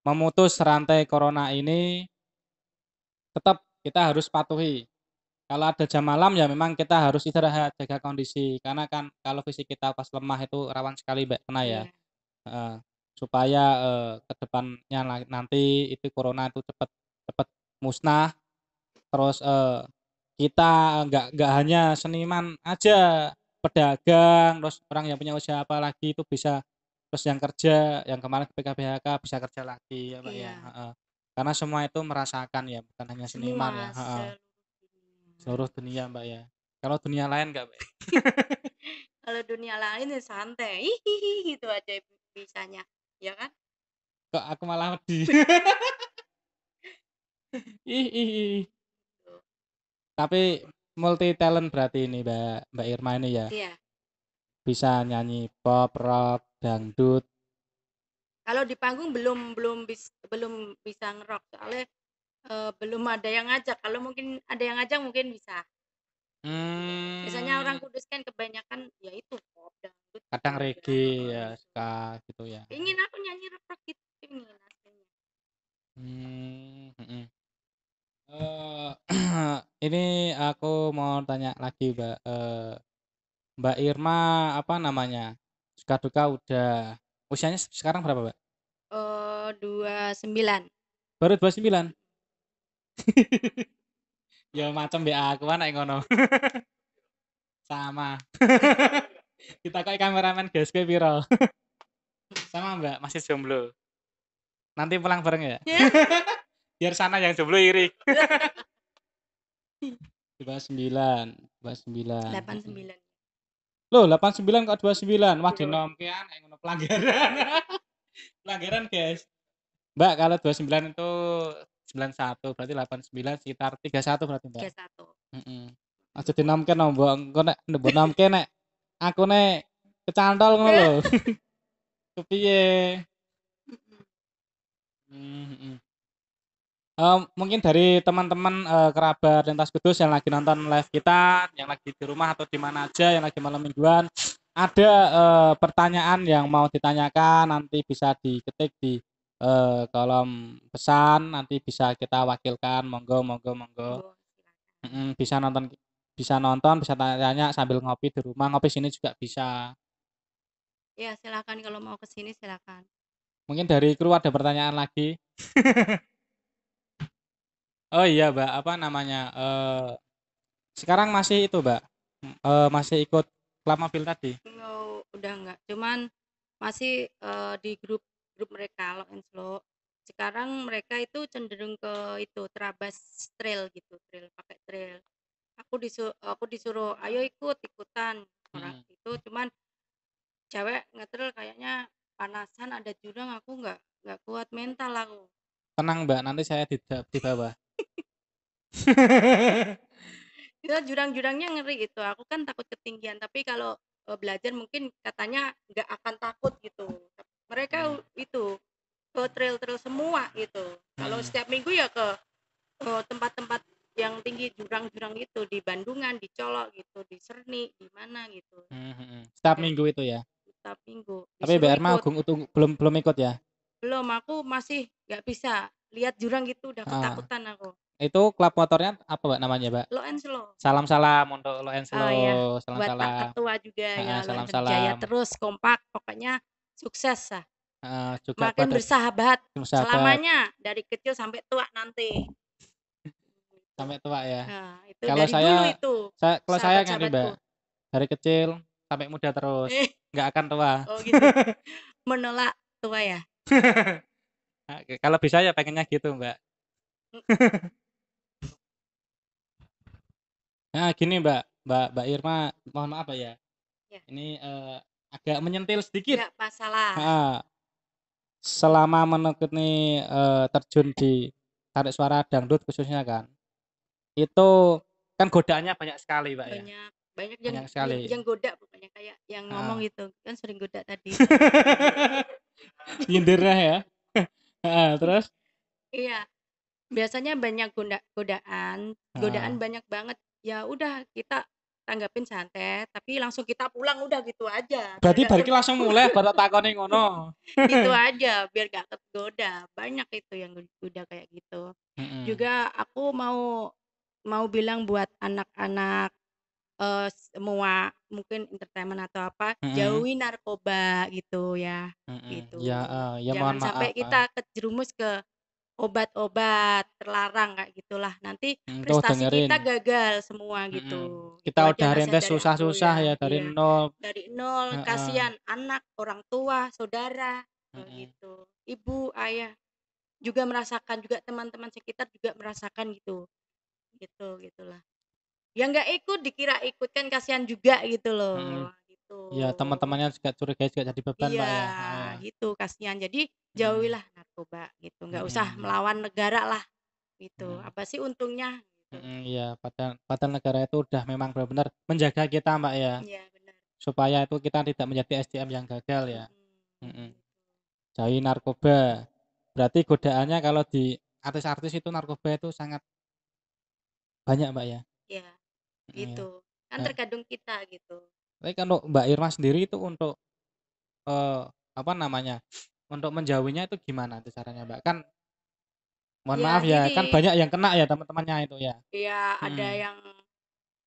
memutus rantai corona ini, tetap kita harus patuhi. Kalau ada jam malam ya memang kita harus istirahat, jaga kondisi, karena kan kalau fisik kita pas lemah itu rawan sekali, Mbak, kena ya. iya, Heeh, supaya, ke depannya nanti itu corona itu cepet cepet musnah, terus, kita nggak hanya seniman aja, pedagang, terus orang yang punya usaha apa lagi itu bisa, terus yang kerja, yang kemarin PHK bisa kerja lagi ya, Mbak, ya, iya, heeh. Karena semua itu merasakan ya, bukan hanya seniman ya, semua, heeh, seluruh dunia. seluruh dunia, Mbak, ya. Kalau dunia lain nggak, Mbak? Kalau dunia lain ya santai, hihihi gitu aja bisanya, ya kan? Kok aku malah wedi. Ih ih ih. Tuh. Tapi multi talent berarti ini Mbak Mbak Irma ini ya? Iya, bisa nyanyi pop, rock, dangdut. Kalau di panggung belum bisa ngerok soalnya belum ada yang ngajak. Kalau mungkin ada yang ngajak mungkin bisa. Biasanya orang Hmm, Kudus kan kebanyakan ya itu pop, dangdut kadang gitu aja. reggae Oh, ya gitu. suka gitu ya. Ingin aku nyanyi rock gitu ingin aslinya. Hmm, mm-mm. Eh, ini aku mau tanya lagi, Mbak. Mbak Irma apa namanya? Suka duka udah. Usianya sekarang berapa, Mbak? 29. Baru 29. Ya macam mbak aku anak ngono. Sama. Kita kayak kameramen GSP piro. Sama Mbak, masih jomblo. Nanti pulang bareng ya. Ya. Biar sana yang jomblo iri. 29, 29. 89. Loh, 89 kok 29. Wah, dinomke anak ngono pelanggaran. Pelanggaran, guys. Mbak, kalau 29 itu 91 berarti 89 sekitar 31 berarti, Mbak. 31. Heeh. Aja dinomke no, Mbok. Engko nek mbok nomke nek aku nek kecantol ngono lho. Kepiye? Mhm. Mungkin dari teman-teman, kerabat lintas kudus yang lagi nonton live kita, yang lagi di rumah atau di mana aja, yang lagi malam mingguan, ada, pertanyaan yang mau ditanyakan nanti bisa diketik di, kolom pesan, nanti bisa kita wakilkan, monggo monggo monggo. Oh, silakan. Bisa nonton, bisa tanya-tanya sambil ngopi di rumah, ngopi sini juga bisa. Ya, silakan kalau mau ke sini silakan. Mungkin dari kru ada pertanyaan lagi? Oh iya, Mbak, apa namanya, sekarang masih itu, Mbak, masih ikut klub mobil tadi? Udah enggak. Cuman masih di grup mereka Low and Slow. Sekarang mereka itu cenderung ke itu terabas trail gitu, trail pakai trail. Aku disuruh ayo ikutan orang Mhm. itu cuman cewek ngetril kayaknya panasan ada jurang aku nggak kuat mental aku. Tenang, Mbak, nanti saya di bawah. Itu jurang-jurangnya ngeri gitu. Aku kan takut ketinggian, tapi kalau belajar mungkin katanya nggak akan takut gitu. Mereka Mhm, itu ke trail-trail semua gitu. Kalau mhm, setiap minggu ya ke tempat-tempat yang tinggi jurang-jurang itu di Bandungan, di Colok gitu, di Serni, di mana gitu. mhm, mhm. Setiap Kayak minggu itu ya? setiap minggu Tapi disuruh Mbak Erma ikut. belum ikut ya? Belum, aku masih nggak bisa lihat jurang gitu udah Heeh. ketakutan aku. Itu klub motornya apa, Mbak, namanya, Mbak? Low and slow. Salam-salam untuk Lo and Oh ya, Slow, buat Pak salam-salam. Ketua juga Heeh, ya, luar berjaya salam-salam. terus, kompak, pokoknya sukses lah. Heeh, juga Makin buat bersahabat sahabat selamanya dari kecil sampai tua nanti. Gitu. sampai tua ya. Nah, itu Kalau dari dulu saya itu kalau saya ngene, sahabat-sahabatku. Mbak, dari kecil sampai muda terus, Eh, nggak akan tua. oh gitu. Menolak tua ya. Kalau bisa ya pengennya gitu, Mbak. Mm, Nah, gini, Mbak, Mbak Irma, mohon maaf ya. ya, Ini agak menyentil sedikit. nggak masalah. Heeh. Selama menekuni terjun di tarik suara dangdut khususnya kan, itu kan godaannya banyak sekali, Mbak ya. Banyak banyak yang Banyak yang, sekali. yang goda pokoknya kayak yang ngomong Heeh. gitu kan sering goda tadi. Nyindirnya ya. Heeh, terus? Iya, biasanya banyak godaan, godaan Heeh. banyak banget. Ya udah kita tanggapin santai, tapi langsung kita pulang udah gitu aja, biar Berarti gak bar iki langsung mulai baru tak takoni ngono. gitu aja, biar gak tergoda. Banyak itu yang udah kayak gitu. Mhm. Juga aku mau mau bilang buat anak-anak semua mungkin entertainment atau apa, Mhm. jauhi narkoba gitu ya, Mhm. gitu. Ya, ya mohon Jangan sampai maaf, kita kejerumus ke obat-obat terlarang kayak gitulah, nanti tuh prestasi dengerin. kita gagal semua Mhm. gitu. Itu Kita aja udah nasihat rintis dari aku susah-susah ya, ya dari iya. nol. Dari nol, Heeh. kasihan anak, orang tua, saudara, Mhm. gitu. Ibu, ayah juga merasakan, juga teman-teman sekitar juga merasakan gitu. Gitu, gitulah. Yang nggak ikut dikira ikut kan kasihan juga gitu Mhm. loh, gitu. Ya teman-temannya juga curiga juga jadi beban, Iya, Mbak, ya. Heeh. gitu kasihan. Jadi Mhm. jauhilah narkoba gitu, nggak usah Mhm. melawan negara lah gitu. Mhm. Apa sih untungnya gitu. Mhm, iya, padahal padahal negara itu udah memang benar-benar menjaga kita, Mbak, ya. Iya benar. supaya itu kita tidak menjadi SDM yang gagal ya. Mm-mm. Mm-mm. Jauhi narkoba. Berarti godaannya kalau di artis-artis itu narkoba itu sangat banyak Mbak ya. Ya, Ya. gitu. Kan Nah, tergantung kita gitu. tapi kalau Mbak Irma sendiri itu untuk apa namanya? Untuk menjauhinya itu gimana tuh caranya Mbak? Kan mohon Ya maaf ya, kan gini, banyak yang kena ya teman-temannya itu ya. ya ada Mm-mm. yang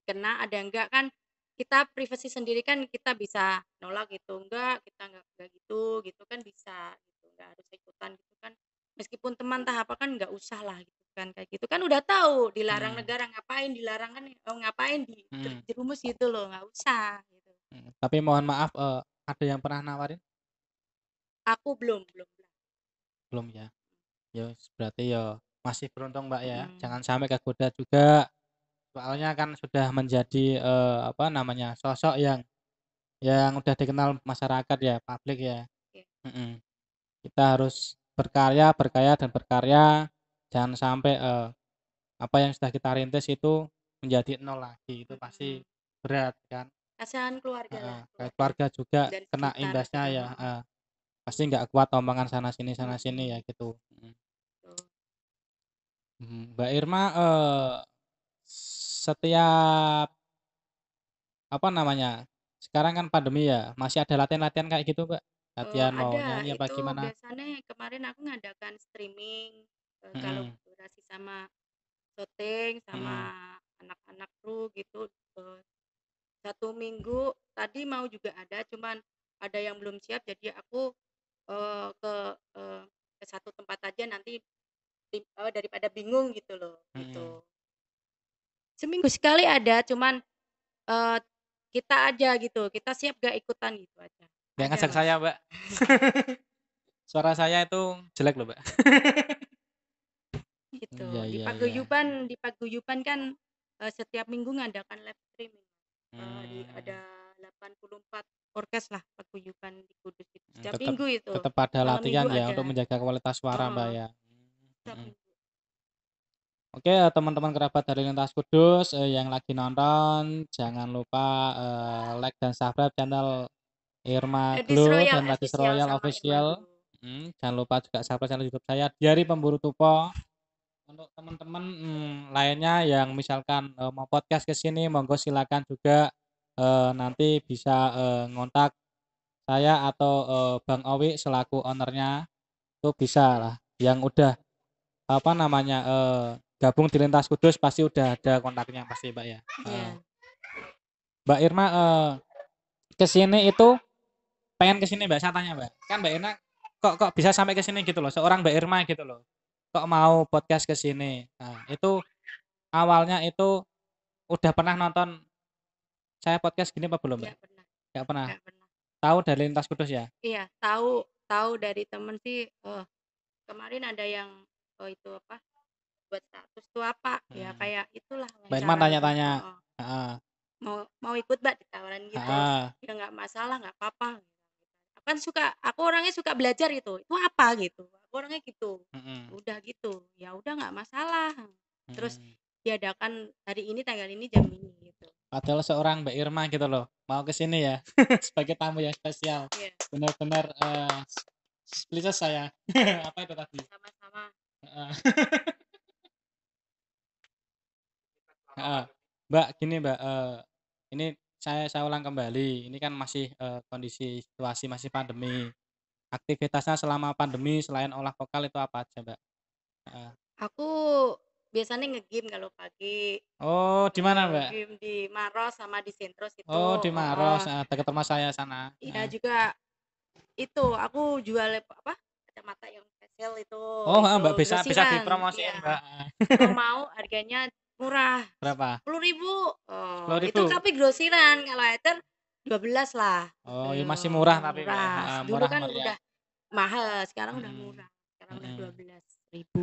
kena, ada enggak kan kita privasi sendiri kan kita bisa nolak gitu. Kita enggak gitu, gitu kan bisa gitu. Enggak harus ikutan gitu kan. Meskipun teman tak apa kan enggak usah lah gitu kan kayak gitu. Kan udah tahu dilarang Mm-mm. negara ngapain, dilarang kan ngapain di Mm-mm. terjerumus gitu loh, enggak usah gitu. Mm. Tapi mohon maaf ada yang pernah nawarin? Aku belum. Belum ya. Ya berarti ya masih beruntung Mbak ya. Mm-mm. Jangan sampai kegoda juga. Soalnya kan sudah menjadi apa namanya? Sosok yang udah dikenal masyarakat ya, publik ya. Ya. Mm-mm. Kita harus berkarya, berkarya dan berkarya. Jangan sampai apa yang sudah kita rintis itu menjadi nol lagi. Itu pasti Mm-mm. berat kan. Kasihan keluarga lah, Kayak keluarga keluarga juga dan kena sekitar imbasnya gitu. ya. Heeh. Pasti nggak kuat omongan sana sini ya Mm-mm. gitu. Mm. Tuh. Mbak Irma setiap apa namanya? Sekarang kan pandemi ya, masih ada latihan-latihan kayak gitu, Mbak? Latihan mau Ada, nyanyi apa itu gimana? biasanya kemarin aku ngadakan streaming, kalau Mhm, durasi sama syuting sama mhm, anak-anak kru gitu, 1 minggu tadi mau juga ada, cuman ada yang belum siap jadi aku, eee, ke eee, ke satu tempat aja nanti daripada bingung gitu loh, mhm. gitu. Seminggu sekali ada, cuman, eee, kita aja gitu, kita siap gak ikutan gitu aja. Nggak Ada, ngajak Mas. saya, Mbak. Suara saya itu jelek loh, Mbak. Gitu. Iya Di iya iya. paguyuban kan, setiap minggu ngadakan live streaming. Ada Mmm, 84 orkes lah paguyuban di Kudus itu. Setiap tetep minggu itu, tetep ada malam latihan minggu ya untuk ada. menjaga kualitas suara, Mbak, Heeh, ya? setiap Mhm. minggu. Oke, teman-teman kerabat dari Lintas Kudus, yang lagi nonton, jangan lupa, like dan subscribe channel Irma Edis Glow Royal dan Radis official Royal sama Irma Official. Guru. Jangan lupa juga subscribe channel YouTube saya Diari Pemburu Tupo. Untuk teman-teman lainnya yang misalkan mau podcast ke sini, monggo silakan juga nanti bisa ngontak saya atau Bang Owi selaku ownernya itu bisa lah. Yang udah apa namanya gabung di Lintas Kudus pasti udah ada kontaknya pasti Mbak ya. Iya. Mbak Irma ke sini itu pengen ke sini Mbak, saya tanya Mbak. Kan Mbak Irma kok kok bisa sampai ke sini gitu loh, seorang Mbak Irma gitu loh. Kok mau podcast ke sini. Nah, itu awalnya itu udah pernah nonton saya podcast gini apa belum Mbak? Enggak pernah, Nggak pernah. enggak pernah. Tahu dari Lintas Kudus ya? Iya, tahu tahu dari temen sih, kemarin ada yang, itu apa, buat status tuh apa, ya Hmm. kayak itulah Mbak Irma wawancara gitu, tanya-tanya. heeh. Heeh, Mau mau ikut Mbak, ditawarin gitu. heeh, Ya nggak masalah, nggak apa-apa. Aku kan aku orangnya suka belajar gitu, itu apa gitu, aku orangnya gitu. mhm, Udah gitu, ya udah nggak masalah. Terus mhm. diadakan hari ini, tanggal ini, jam ini gitu. Padahal seorang Mbak Irma gitu loh, mau ke sini ya sebagai tamu yang spesial. Iya, Benar-benar speechless saya. Apa itu tadi? sama-sama. Heeh, heeh. Mbak, gini Mbak, ini saya ulang kembali, ini kan masih kondisi situasi masih pandemi. Aktivitasnya selama pandemi selain olah vokal itu apa aja Mbak? Heeh. Aku biasanya nge-game kalau pagi, Oh, di mana Mbak? nge-game di Maros sama di Sentros itu, Oh, di Maros, heeh. dekat rumah saya sana. Iya Heeh. juga itu, aku jual apa, kacamata yang facial Oh, heeh, itu Mbak, bisa bisa grosiran, dipromosiin, iya. Mbak. Kalau mau harganya murah, Berapa? 10.000, Sepuluh itu ribu. tapi grosiran, kalau ether 12 lah, Oh, ya masih murah tapi, Mbak, ya. murah. Heeh, Dulu murah kan meriah. udah mahal, sekarang udah Mhm, murah, sekarang udah mhm. 12.000.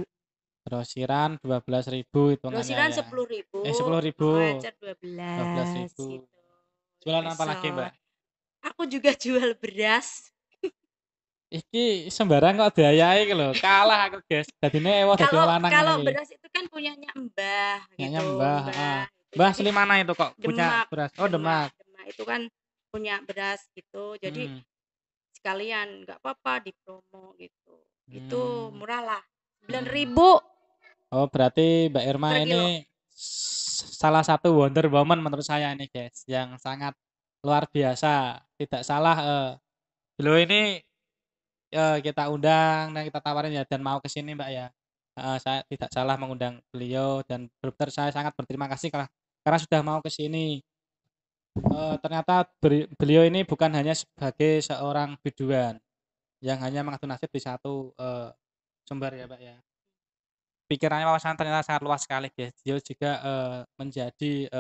Grosiran 12.000 hitungannya Grosiran ya. 10.000, 10.000. ecer 12 12.000. gitu. Jualan apa lagi, Esok Mbak? aku juga jual beras. Iki sembarang kok diayahi iki lho, kalah aku, Guys. Dadine ewoh dadi Kalau wong lanang ngene kalau iki. beras itu kan punyanya Mbah Nyanya gitu, Mbah, heeh. Mbah gitu. Mbah Jadi asli mana itu kok punya Demak, beras? Oh, Demak, Demak. Demak itu kan punya beras gitu. Jadi Mhm. sekalian nggak apa-apa dipromo gitu. Itu Mmm, murah lah. sembilan mhm. ribu Oh, berarti Mbak Irma per ini kilo. salah satu Wonder Woman menurut saya ini, guys, yang sangat luar biasa. Tidak salah, beliau ini, kita undang dan kita tawarin ya dan mau ke sini, Mbak, ya. Heeh, saya tidak salah mengundang beliau dan benar-benar saya sangat berterima kasih karena sudah mau ke sini. Ternyata beliau ini bukan hanya sebagai seorang biduan yang hanya mengadu nasib di satu, sumber ya, Mbak, ya. Pikirannya wawasan ternyata sangat luas sekali, guys. Dia juga, menjadi,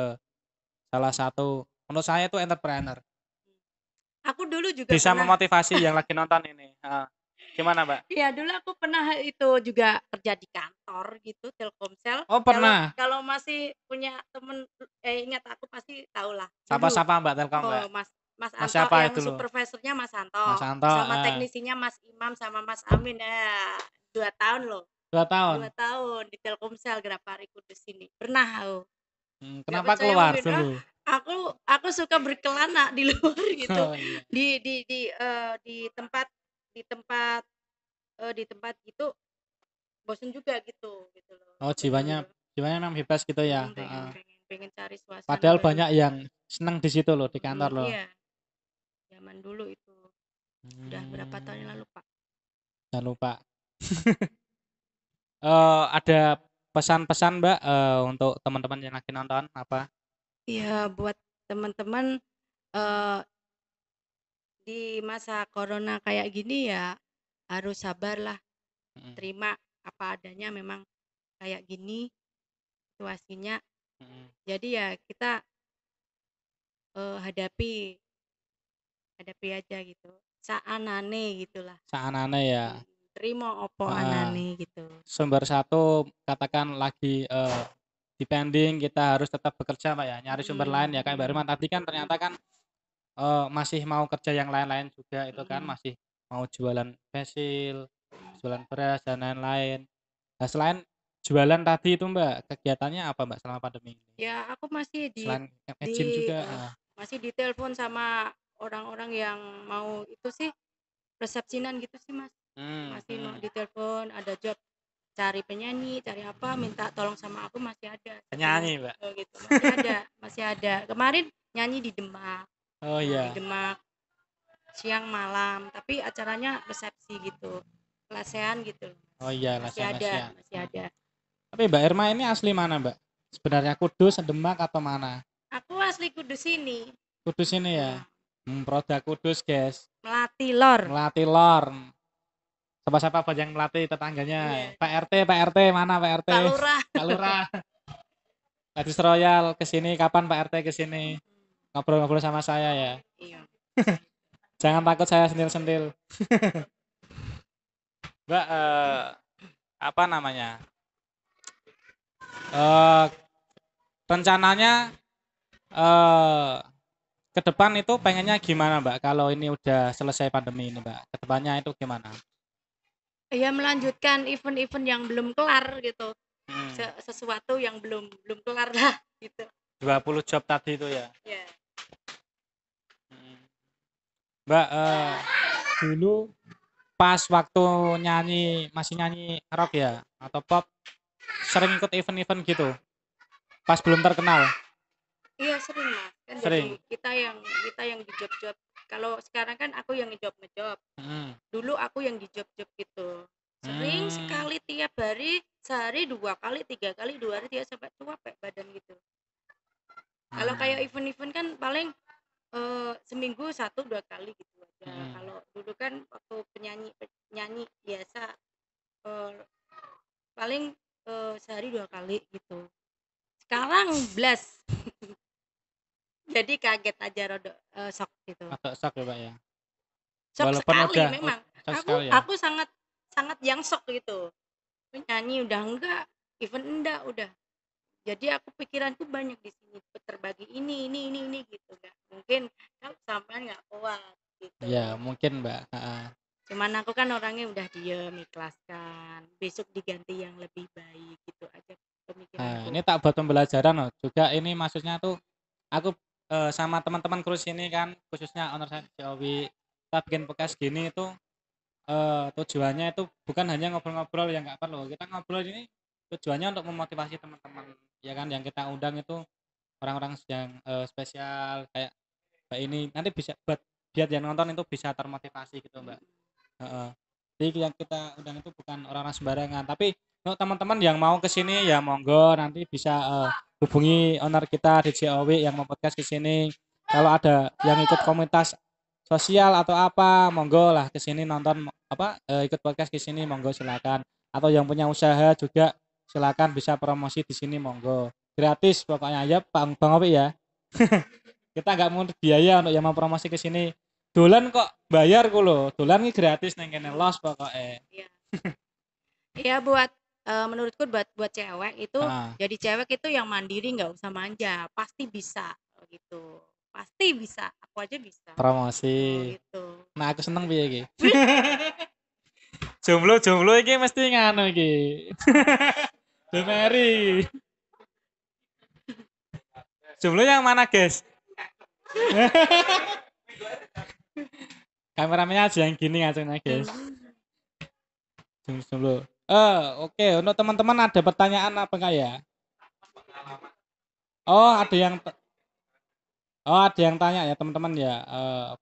salah satu menurut saya itu entrepreneur, Aku dulu juga bisa pernah. memotivasi yang lagi nonton ini, heeh. Gimana, Mbak? Iya, dulu aku pernah itu juga kerja di kantor gitu, Telkomsel. Oh, Kalau pernah? kalau masih punya temen, ingat aku pasti tahulah. Dulu, Sapa-sapa Mbak Telkom, Mbak? oh Mas Mas Mas Anto siapa yang itu loh? supervisornya Mas Mas Anto, Anto, sama teknisinya Mas Imam sama Mas Amin. 2 tahun loh. 2 2 tahun? tahun di Telkomsel Grapari Kudus ini. Pernah aku. Nggak Kenapa percaya keluar mungkin, dulu? aku suka berkelana di luar gitu, Oh, iya. di tempat, di tempat gitu bosen juga gitu loh, Oh, jiwanya betul. jiwanya memang bebas gitu ya? Pengen Heeh. pengen pengen cari suasana Padahal baru. banyak yang seneng di situ loh, di kantor loh. Iya, zaman dulu itu. Udah berapa tahun yang Mmm, lalu, Pak? jangan lupa. Ada pesan-pesan, Mbak, untuk teman-teman yang lagi nonton apa? Iya, buat teman-teman, eee, di masa corona kayak gini ya harus sabarlah, Mhm, terima apa adanya memang kayak gini situasinya. mhm. Jadi ya kita, hadapi hadapi aja gitu, saanane gitulah. Saanane ya, Trimo opo heeh. anane gitu. Sumber satu katakan lagi, depending kita harus tetap bekerja, Mbak, ya, nyari sumber lain ya kayak Mbak Rima tadi kan ternyata kan, masih mau kerja yang lain-lain juga itu kan, Mhm. masih mau jualan pensil, jualan beras dan lain-lain. Nah, selain jualan tadi itu, Mbak, kegiatannya apa, Mbak, selama pandemi ini? Ya aku Selain nge-gym di juga? eee, masih ditelepon sama orang-orang yang mau itu sih, resepsionan gitu sih, Mas. Masih mau Mhm. ditelepon, ada job cari penyanyi, cari apa, minta tolong sama aku masih ada satu, Penyanyi, Mbak? gitu, masih ada. Kemarin nyanyi Oh, di iya. Demak siang malam, tapi acaranya resepsi gitu, lesehan gitu loh, Oh, iya, masih ada lesian-lesian. masih ada. Tapi Mbak Irma ini asli mana, Mbak? Sebenarnya Kudus, Demak, atau mana? Aku asli Kudus ini, Kudus ini ya? mhm, Produk Kudus, guys. Melati Lor. Melati Lor. Siapa-siapa buat yang melatih tetangganya. Iya, Pak RT, mana Pak RT? Pak Lurah. Pak Lurah. Gadis Royal ke sini, kapan Pak RT ke sini? Ngobrol-ngobrol sama saya ya. Iya. Jangan takut saya sentil-sentil. Mbak, apa namanya? Eh, rencananya eh ke depan itu pengennya gimana, Mbak? Kalau ini udah selesai pandemi ini, Mbak. Ke depannya itu gimana? Ya melanjutkan event-event yang belum kelar gitu, Hmm, sesuatu yang belum belum kelar lah gitu. 20 job tadi itu ya. Ya. Hmm. Mbak, dulu pas waktu nyanyi masih nyanyi rock ya atau pop sering ikut event-event gitu pas belum terkenal Iya sering, Mas, kan jadi sering. kita yang di job-job. Kalau sekarang kan aku yang ngejob-ngejob, Hmm. dulu aku yang di job-job gitu. Sering Hmm. sekali tiap hari, sehari 2 kali, 3 kali, 2 hari 3 sampai capek badan gitu. Kalau kayak Hmm. event-event kan paling, seminggu 1 2 kali gitu aja. Hmm. Kalau dulu kan waktu penyanyi biasa, eee, paling, sehari 2 kali gitu. Sekarang blas. Jadi kaget aja rada, syok gitu. Agak shock ya, Pak, ya, Syok walaupun sekali udah memang. shock Aku sekali ya. aku sangat sangat yang syok gitu. Penyanyi udah enggak, event enggak, udah. Jadi aku pikiranku banyak di sini, terbagi ini gitu kan. Mungkin kalau sampean nggak kuat gitu. Ya mungkin, Mbak. Cuman aku kan orangnya udah diem, ikhlaskan. Besok diganti yang lebih baik gitu aja Nah, pemikiranku. ini tak buat pembelajaran loh juga ini maksudnya tuh aku sama teman-teman kru sini kan, khususnya owner saya di Ciawi, kita bikin podcast gini itu tujuannya itu bukan hanya ngobrol-ngobrol yang nggak perlu. Kita ngobrol ini tujuannya untuk memotivasi teman-teman, ya kan, yang kita undang itu orang-orang yang spesial kayak Mbak ini nanti bisa buat biar yang nonton itu bisa termotivasi gitu Mbak. Heeh. Jadi yang kita undang itu bukan orang-orang sembarangan, tapi untuk teman-teman yang mau ke sini ya monggo nanti bisa hubungi owner kita di COW yang mau podcast ke sini. Kalau ada yang ikut komunitas sosial atau apa, monggo lah ke sini nonton apa ikut podcast ke sini monggo silakan. Atau yang punya usaha juga silakan bisa promosi di sini monggo. Gratis pokoknya ya Bang Opi ya. Kita nggak mau biaya untuk yang mau promosi ke sini. Dolan kok bayar ku lho. Dolan ini gratis neng kene los pokoknya. Iya. Iya buat menurutku buat cewek itu Ah, jadi cewek itu yang mandiri nggak usah manja, pasti bisa gitu. Pasti bisa, aku aja bisa. promosi. Oh gitu. Nah, aku seneng piye iki? Wih, Jomblo-jomblo iki mesti nganu iki. Demeri. Jomblo yang mana, guys? Kameramennya aja yang gini ngacungnya, guys. Jomblo. Oke. Untuk teman-teman ada pertanyaan apa enggak ya? Oh, ada yang tanya ya, teman-teman ya.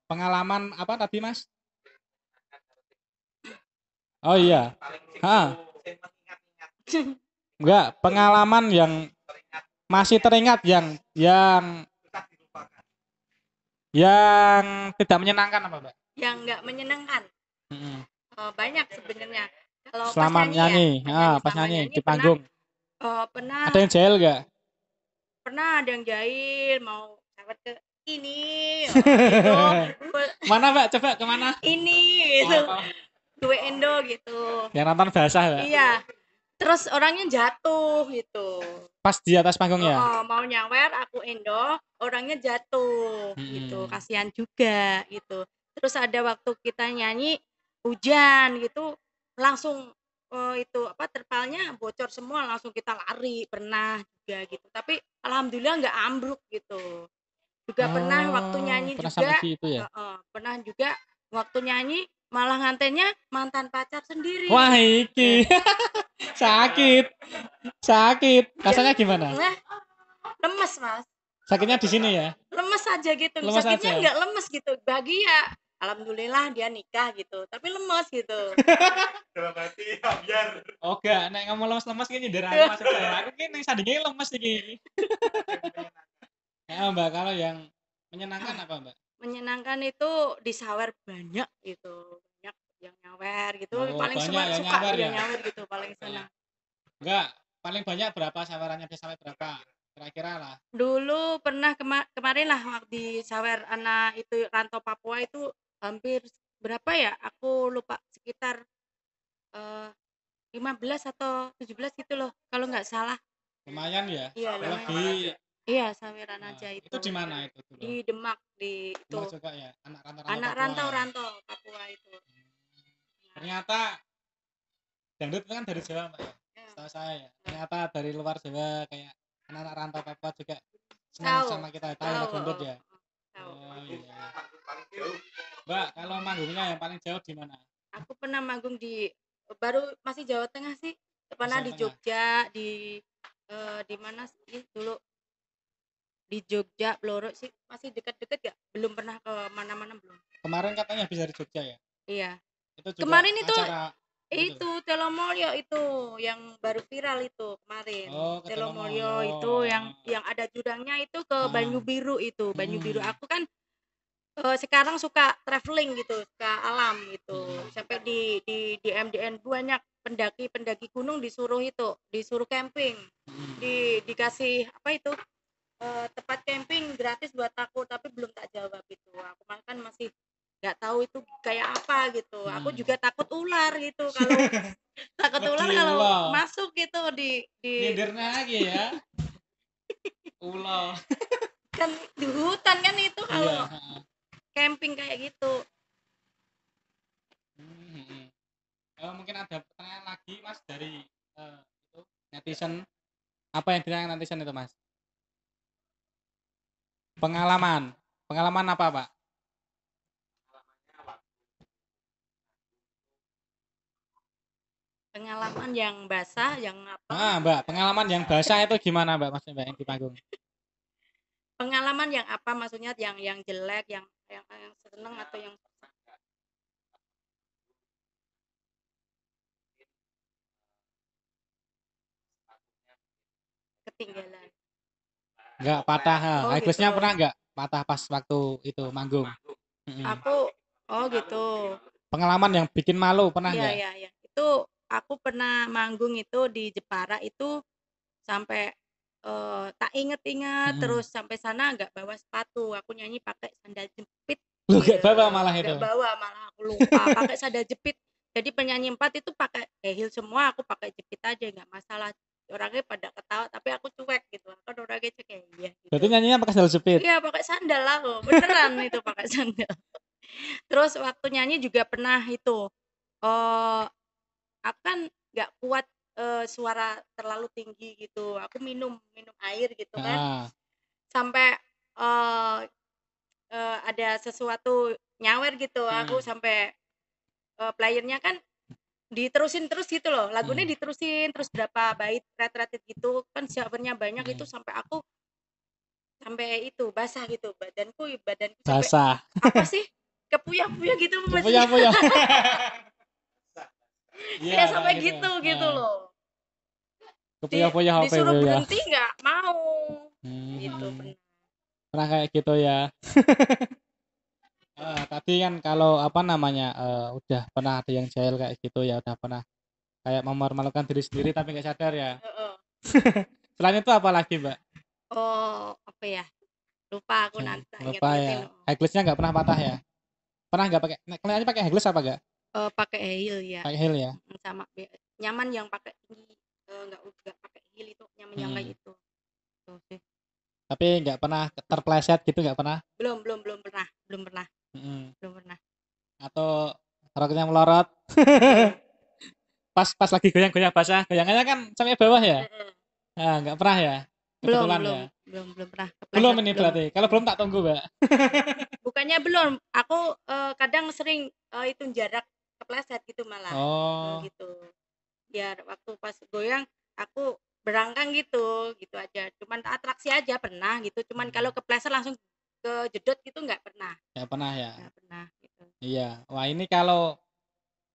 Pengalaman apa tadi, Mas? Oh iya. Hah, enggak, pengalaman yang masih teringat yang tidak menyenangkan apa, Mbak? yang nggak menyenangkan. Mm-mm. Banyak sebenarnya. Kalau pas Selama nyanyi ya, nyanyi, pas selama nyanyi nyanyi di pernah panggung. pernah Ada yang jahil nggak? pernah ada yang jahil mau lewat ke ini gitu Mana Mbak? Coba kemana? ini gitu Oh, gue endo gitu yang nonton basah Mbak. iya terus orangnya jatuh gitu. Pas di atas panggung Oh, ya. mau nyawer aku endo orangnya jatuh gitu Mm-mm. kasihan juga gitu terus ada waktu kita nyanyi hujan gitu langsung itu apa terpalnya bocor semua langsung kita lari pernah juga gitu tapi alhamdulillah nggak ambruk gitu juga pernah waktu Oh, nyanyi pernah juga sampai gitu ya? pernah juga waktu nyanyi malah ngantennya mantan pacar Wah, sendiri iki sakit, sakit. Rasanya gimana? nah lemes mas Sakitnya di sini ya? lemes aja gitu Lemas sakitnya aja. nggak lemes gitu bahagia alhamdulillah dia nikah gitu tapi lemes gitu Dalam hati biar. Oh gak, nek ngomong lemes-lemes ini nyindir aku maksudnya. Aku kini sandingnya lemes iki. Ya Mbak, kalau yang menyenangkan apa Mbak? menyenangkan itu disawer banyak gitu banyak yang nyawer gitu Oh, paling banyak yang suka nyawer yang ya? nyawer gitu paling senang Enggak, paling banyak berapa sawerannya dia sampai berapa? Kira-kira lah. dulu pernah kemarin lah waktu di sawer anak itu rantau Papua itu hampir berapa ya aku lupa sekitar eh, 15 atau 17 gitu loh kalau nggak salah Lumayan ya. iya Lebih iya saweran aja itu itu di mana itu dulu? di Demak di itu Demak juga ya, anak rantau-rantau anak Papua ya. rantau-rantau Papua itu Ternyata dangdut itu kan dari Jawa Mbak ya. ya, Setahu saya ya. Ternyata dari luar Jawa kayak anak-anak rantau Papua juga senang tahu sama kita. Tahu tahu anak dangdut ya. tahu Oh iya. Mbak, kalau manggungnya yang paling jauh di mana? aku pernah manggung di baru masih Jawa Tengah sih pernah Jawa di Tengah. Jogja di mana sih dulu di Jogja Bloro sih masih dekat-dekat ya belum pernah ke mana-mana belum Kemarin katanya habis dari Jogja ya. iya Itu juga kemarin acara itu. itu Telomolyo itu yang baru viral itu kemarin Oh, ke Telomolyo Telomoyo. itu yang ada jurangnya itu ke Banyu Ah. Biru itu Banyu Biru Mm-mm. aku kan sekarang suka traveling gitu, suka alam gitu. Mm-mm. Sampai di MDN banyak pendaki-pendaki gunung disuruh camping. Mm-mm. Dikasih apa itu? Tempat camping gratis buat aku, tapi belum tak jawab itu. Aku kan masih nggak tahu itu kayak apa gitu. Aku Mm-mm. juga takut ular gitu kalau takut ular Wedi kalau ulo. masuk gitu di Nyindirnya lagi ya. Ulo. kan di hutan kan itu Iya. kalau camping kayak gitu. Mm-mm. Mungkin ada pertanyaan lagi Mas dari itu netizen. Apa yang ditanyakan netizen itu Mas? Pengalaman. Pengalaman apa, Pak? Pengalaman yang basah, yang apa? Mbak, pengalaman yang basah itu gimana, Mbak? Maksudnya Mbak yang di panggung. Pengalaman yang apa maksudnya yang jelek, yang seneng atau yang ketinggalan? Enggak patah. Oh gitu. Highless-nya pernah enggak patah pas waktu itu manggung? Aku oh gitu. Pengalaman yang bikin malu pernah Iya enggak? iya iya. Itu aku pernah manggung itu di Jepara itu sampai tak inget-inget Mm-mm. terus sampai sana nggak bawa sepatu. Aku nyanyi pakai sandal jepit. Lu gak Iya, bawa malah nggak itu. bawa malah aku lupa pakai sandal jepit. Jadi penyanyi 4 itu pakai high heel semua, aku pakai jepit aja nggak masalah. Orangnya pada ketawa tapi aku cuek gitu. Kan orangnya cek kayak iya gitu. Berarti nyanyinya pakai sandal jepit. Iya pakai sandal aku, beneran itu pakai sandal. Terus waktu nyanyi juga pernah itu, aku kan nggak kuat, suara terlalu tinggi gitu, aku minum minum air gitu kan, Ah, sampai, eee ada sesuatu nyawer gitu, aku sampai, playernya kan diterusin terus gitu loh, lagunya diterusin terus berapa bait ret-retit gitu, kan servernya banyak itu sampai aku sampai itu basah gitu, badanku sampai basah. apa sih, kepuyah-puyah gitu maksudnya. Kepuya-puya. Iya, Ya kayak sampai gitu. gitu gitu loh. Kepuya-puya apa itu Disuruh ya? berhenti nggak mau. Gitu Hmm, pernah. pernah kayak gitu ya. Tadi kan kalau apa namanya udah pernah ada yang jahil kayak gitu ya, udah pernah kayak mempermalukan diri sendiri tapi nggak sadar ya. Heeh. Selain itu apa lagi, Mbak? Oh, apa ya? Lupa aku nanti tak Lupa ya. inget-ingetin. Highless-nya nggak pernah patah ya? Pernah nggak pakai? Kalian pakai highless apa nggak? Pakai heel ya. Pakai heel ya. Sama nyaman yang pakai tinggi. Nggak pakai heel itu nyaman yang kayak Hmm. itu. Tuh sih. Tapi nggak pernah terpleset gitu nggak pernah? Belum belum belum pernah, belum pernah, Mm-mm. belum pernah. Atau roketnya melorot Belum. pas pas lagi goyang-goyang basah, goyangannya kan sampai bawah ya? Heeh. Nggak pernah ya? Belum Kebetulan belum ya. belum pernah Belum kepleset ini belum. berarti. Kalau belum tak tunggu, Mbak. Bukannya belum, aku kadang sering itu jarak kepleset gitu malah. Oh, Gitu. Biar waktu pas goyang aku berangkang gitu, gitu aja. Cuman atraksi aja pernah gitu. Cuman kalau kepleset langsung kejedot gitu nggak pernah. nggak pernah ya. Nggak pernah gitu. Iya. Wah, ini kalau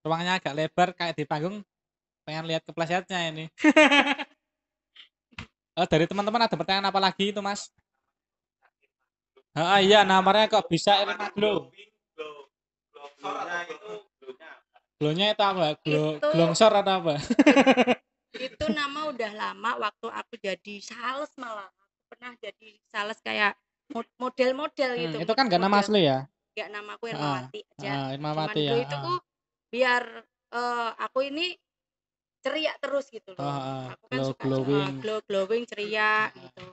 ruangnya agak lebar kayak di panggung, pengen lihat keplesetnya ini. Dari teman-teman ada pertanyaan apa lagi itu, Mas? Iya, namanya kok bisa Irma Glow? Glownya itu apa? Itu Glongsor atau apa? itu nama udah lama waktu aku jadi sales malah. Aku pernah jadi sales kayak model-model gitu, Itu kan nggak nama model. asli ya? Nggak namaku Heeh. Irmawati aja. Cuman Irmawati ya. glow itu ku biar aku ini ceria terus gitu loh. Aku kan suka Glowing. glowing ceria gitu.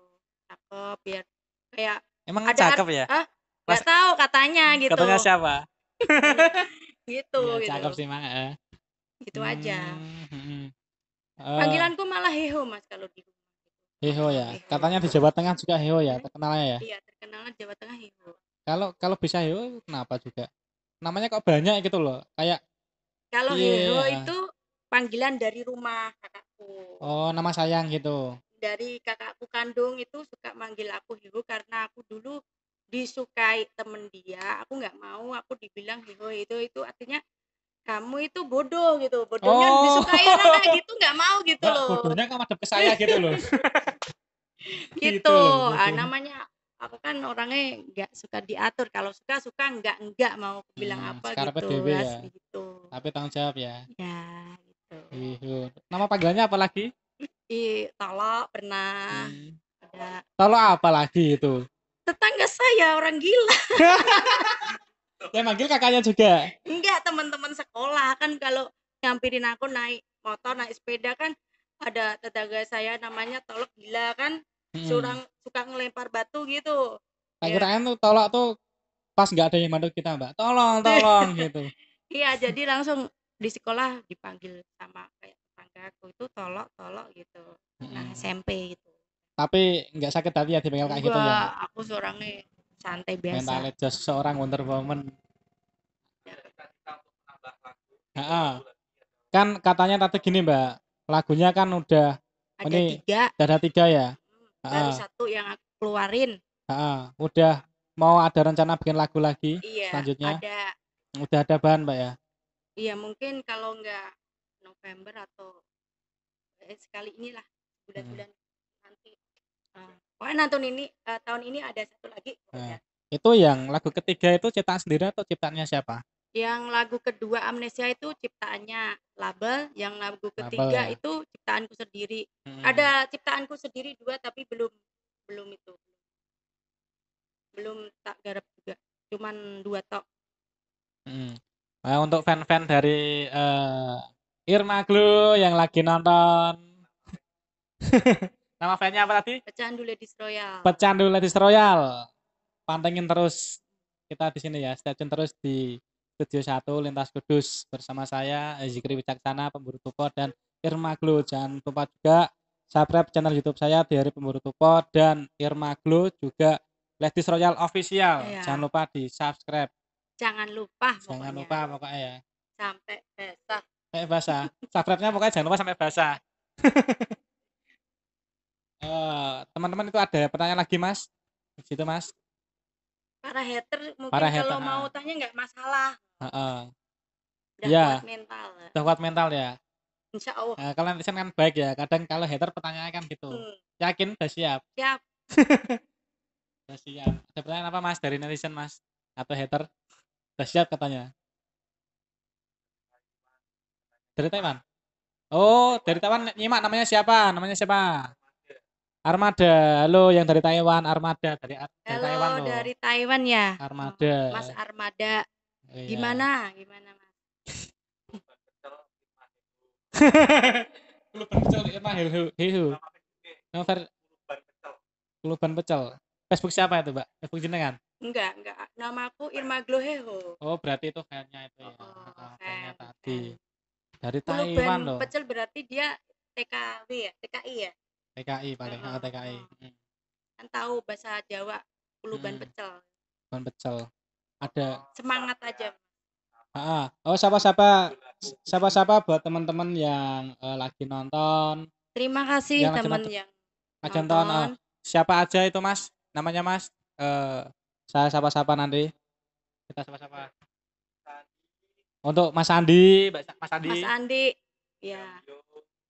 Cakep biar kayak Emang ada cakep ya? Mas, nggak tahu katanya gitu. katanya siapa? Gitu Iya, gitu. cakep sih, Mang. Gitu aja. Hmm. Eh, Panggilanku malah Heho Mas kalau di rumah. Heho ya. Heho. Katanya di Jawa Tengah juga Heho ya, terkenalnya ya. Iya, terkenalnya Jawa Tengah Heho. Kalau kalau bisa Heho kenapa juga? Namanya kok banyak gitu loh. Kayak Kalau Heho iya. itu panggilan dari rumah kakakku. Oh, nama sayang gitu. Dari kakakku kandung itu suka manggil aku Heho karena aku dulu disukai temen dia, aku nggak mau aku dibilang Heho itu artinya kamu itu bodoh gitu, bodohnya Oh, disukai orang kayak gitu nggak mau gitu Mbak, loh. bodohnya kamu madep ke saya gitu loh. Gitu Gitu. loh, Ah, bodoh. namanya aku kan orangnya nggak suka diatur, kalau suka suka nggak mau aku bilang apa Sekarang gitu, PDW ya. asli gitu. Tapi tanggung jawab ya. Ya, gitu. Heho. Nama panggilannya apa lagi? Tolak pernah Hmm. ada Tolong apa lagi itu? tetangga saya orang gila. Yang manggil kakaknya juga. Enggak, teman-teman sekolah kan kalau nyampirin aku naik motor, naik sepeda kan ada tetangga saya namanya Tolok gila kan, Hmm. surang suka ngelempar batu gitu. Tak Ya. kirain tuh tolak tuh pas nggak ada yang bantu kita, Mbak. Tolong, tolong gitu. Iya, jadi langsung di sekolah dipanggil sama kayak tetanggaku itu Tolok, Tolok gitu. Nah, Mm-mm. SMP gitu. Tapi nggak sakit hati ya dipanggil kayak gitu Enggak, ya. aku seorangnya santai biasa. Mentalnya just seorang Wonder Woman. Heeh. Kan katanya tadi gini Mbak, lagunya kan udah Ada ini 3, udah ada 3 ya. baru Heeh. 1 yang aku keluarin. Heeh. Udah mau ada rencana bikin lagu lagi Iya, selanjutnya. ada. Udah ada bahan Mbak ya. Iya, mungkin kalau enggak November atau sekali inilah Mm. bulan-bulan nanti. Pokoknya tahun ini ada 1 lagi Nah, pokoknya. itu yang lagu ketiga itu ciptaan sendiri atau ciptaannya siapa? Yang lagu kedua Amnesia itu ciptaannya Label, yang lagu Label ketiga ya. itu ciptaanku sendiri. Mm. Ada ciptaanku sendiri 2 tapi belum itu. Belum tak garap juga. Cuman 2 tok. Mm. Nah, untuk fan-fan dari Irma Glu yang lagi nonton. Nama fannya apa tadi? Pecandu Ladies Royal. Pecandu Ladies Royal. Pantengin terus kita di sini ya. Stay tune terus di Studio 1 Lintas Kudus bersama saya Zikri Wicaksana, Pemburu Tupo dan Irma Glu. Jangan lupa juga subscribe channel YouTube saya di Hari Pemburu Tupo dan Irma Glu juga Ladies Royal Official. Iya. Jangan lupa di subscribe. Jangan lupa Jangan pokoknya. lupa pokoknya ya. Sampai basah. Sampai basah. Subscribe-nya pokoknya jangan lupa sampai basah. Teman-teman itu ada pertanyaan lagi Mas? Di situ Mas. Para hater mungkin Para kalau hater. mau tanya nggak masalah. Heeh. Udah Iya. kuat mental. Udah kuat mental ya. Insya Allah. Nah, kalau netizen kan baik ya. Kadang kalau hater pertanyaannya kan gitu. Yakin udah siap? Siap. Udah siap. Ada pertanyaan apa Mas dari netizen Mas? Atau hater? Udah siap katanya. Dari Taiwan. Oh, dari Taiwan nyimak namanya siapa? Namanya siapa? Armada. Halo yang dari Taiwan, Armada dari Taiwan Halo loh. dari Taiwan ya. Armada. Mas Armada. Iya. Gimana Mas? Kuluban pecel Irma Hehu. Nomor Kuluban pecel. Facebook siapa itu, Mbak? Facebook jenengan? Enggak. Namaku Irma Gloheho. Oh, berarti itu fan-nya itu ya. Fan-nya tadi. Dari Taiwan Kuluban loh. pecel berarti dia TKW ya, TKI ya? TKI paling, TKI. Kan tahu bahasa Jawa kuluban pecel. Kuluban pecel. Ada Semangat aja. Oh, siapa buat teman-teman yang lagi nonton. Terima kasih teman yang nonton. Siapa aja itu Mas? Namanya Mas? Saya sapa-sapa nanti. Kita sapa-sapa. Untuk Mas Andi, Mas Andi. Mas Andi, ya.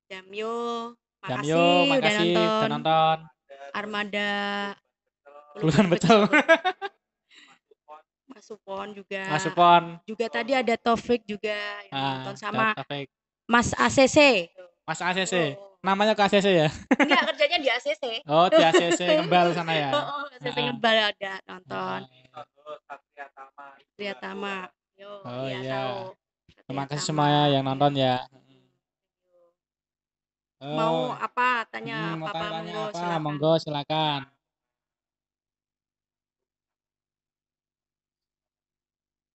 Jamyo, Jamyo, makasih udah nonton. Armada, Kuluban pecel. Mas Supon juga. Mas Supon. Juga tadi ada Taufik juga yang nonton sama Taufik. Mas ACC. Mas ACC. Namanya ke ACC ya? Enggak, kerjanya di ACC. Oh, di ACC Ngembal sana ya. Oh, ACC Ngembal ada nonton. Satria Tama. Yo, oh iya. Tahu. Terima kasih semuanya yang nonton ya. Mau apa? Tanya mau Papa tanya monggo apa? silakan. Monggo silakan.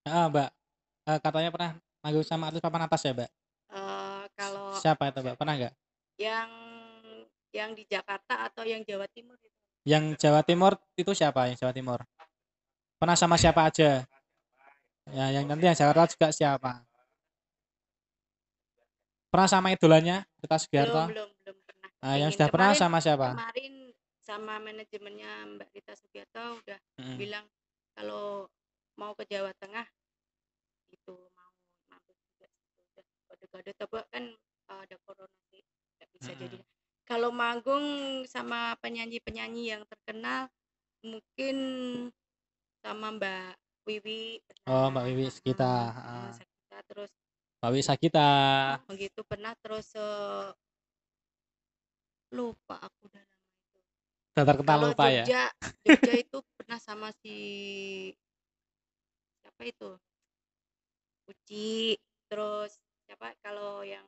Mbak, katanya pernah manggung sama artis papan atas ya, Mbak? Kalau siapa itu, Mbak? Pernah nggak? Yang di Jakarta atau yang Jawa Timur itu? Yang Jawa Timur itu siapa? Yang Jawa Timur. Pernah sama siapa aja? Ya, yang nanti yang Jakarta juga siapa? Pernah sama idolanya, Rita Sugiarto? Belum pernah. Yang sudah pernah sama siapa? Kemarin sama manajemennya Mbak Rita Sugiarto udah bilang kalau mau ke Jawa Tengah itu mau mampir juga udah kode-kode tapi kan ada corona sih nggak bisa jadi. Kalau manggung sama penyanyi-penyanyi yang terkenal mungkin sama Mbak Wiwi. Mbak Wiwi Sagita. Terus Mbak Wiwi Sagita. Begitu pernah terus lupa aku udah nama itu. Udah terkenal lupa ya. Jogja itu pernah sama si siapa itu? Uci, terus siapa kalau yang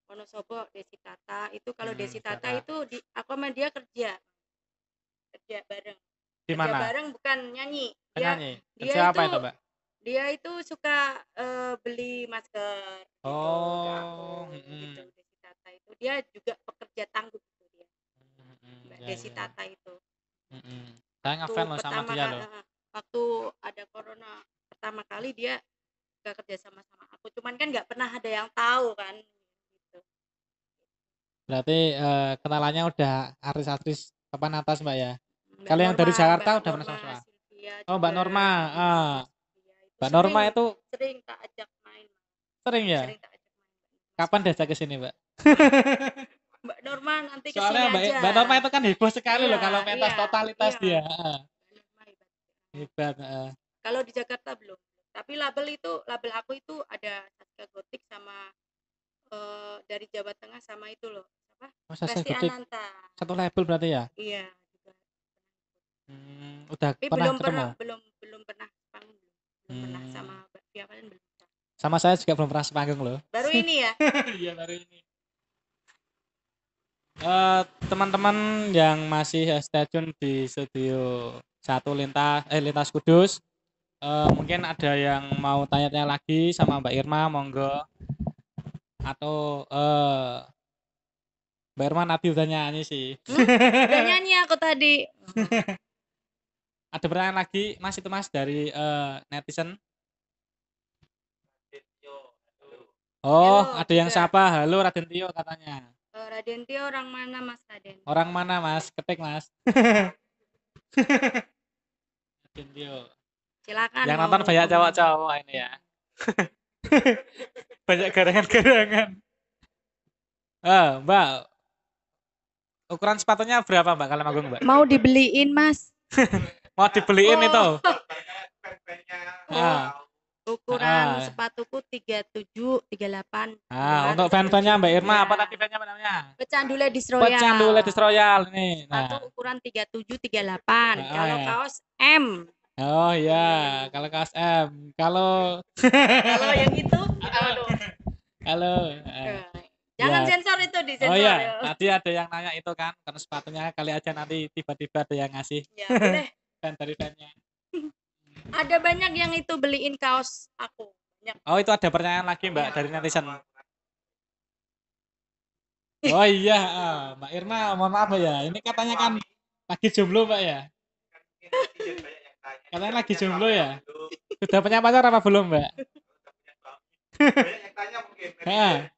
Wonosobo Desi Tata itu kalau Desi Tata itu aku sama dia kerja bareng. Di mana? Kerja bareng bukan nyanyi. Kerja apa itu, Mbak? Dia itu suka beli masker gitu. Gitu Desi Tata itu dia juga pekerja tangguh gitu dia. Iya Desi iya. Tata itu. Saya Waktu ngefans loh sama pertama dia loh. waktu ada corona pertama kali dia gak kerja sama sama aku. Cuman kan nggak pernah ada yang tahu kan. Gitu. Berarti kenalannya udah artis-artis papan atas Mbak ya. Mbak Kalau yang Norma, dari Jakarta Mbak udah pernah Norma sama. Sylvia Oh Mbak juga. Norma, Mbak Sylvia itu Mbak Norma sering itu sering tak ajak main, sering ya. sering tak ajak main Mas Kapan Norma. diajak ke sini Mbak? Mbak Norma nanti ke Soalnya sini Mbak aja. Mbak Norma itu kan heboh sekali loh Iya, kalau pentas iya, totalitas iya. dia. Mbak Norma hebat. Hebat. Kalau di Jakarta belum. Tapi label aku itu ada Saskia Gotik sama dari Jawa Tengah sama itu loh. Apa? Masa saya Resti Gotik Ananta. satu label berarti ya? Iya, juga. Udah Tapi pernah ketemu? belum pernah panggung, belum pernah sama Hmm, Mbak Via Valen belum pernah. sama saya juga belum pernah sepanggung loh. Baru ini ya. Iya baru ini. Teman-teman yang masih stay tune di studio satu lintas Kudus, mungkin ada yang mau tanya-tanya lagi sama Mbak Irma, monggo. Atau Mbak Irma tadi udah nyanyi sih. Udah nyanyi aku tadi. Ada pertanyaan lagi, Mas itu Mas dari netizen. Oh, Halo ada yang juga. sapa, halo Raden Tio katanya. Raden Tio orang mana Mas Raden? Orang mana Mas? Ketik Mas. Raden Tio. Silakan Yang mau nonton banyak ngomong. cowok-cowok ini ya. Banyak garangan-garangan. Mbak, ukuran sepatunya berapa Mbak kalau manggung Mbak? Mau dibeliin Mas? Mau dibeliin itu? Oh, ukuran Ah, sepatuku 37, 38 untuk luar. fan-fannya Mbak Irma, Ya. apa tadi fannya apa namanya? Pecandu Ladies Royal. Pecandu Ladies Royal ini. Sepatu Nah, ukuran 37, 38. Kalau ya. kaos M. Oh iya, kalau kaos M. Kalau Kalau yang itu, aduh. halo. Jangan Ya. sensor itu di Oh sensor. ya, tadi ada yang nanya itu kan, karena sepatunya kali aja nanti tiba-tiba ada yang ngasih Ya, boleh. fan dari fannya. Ada banyak yang itu beliin kaos aku. Banyak. Oh itu ada pertanyaan lagi Mbak dari netizen. Oh iya, Mbak Irma, mohon maaf ya. Ini katanya kan lagi jomblo Mbak ya. Katanya lagi jomblo ya. Sudah punya pacar apa belum Mbak?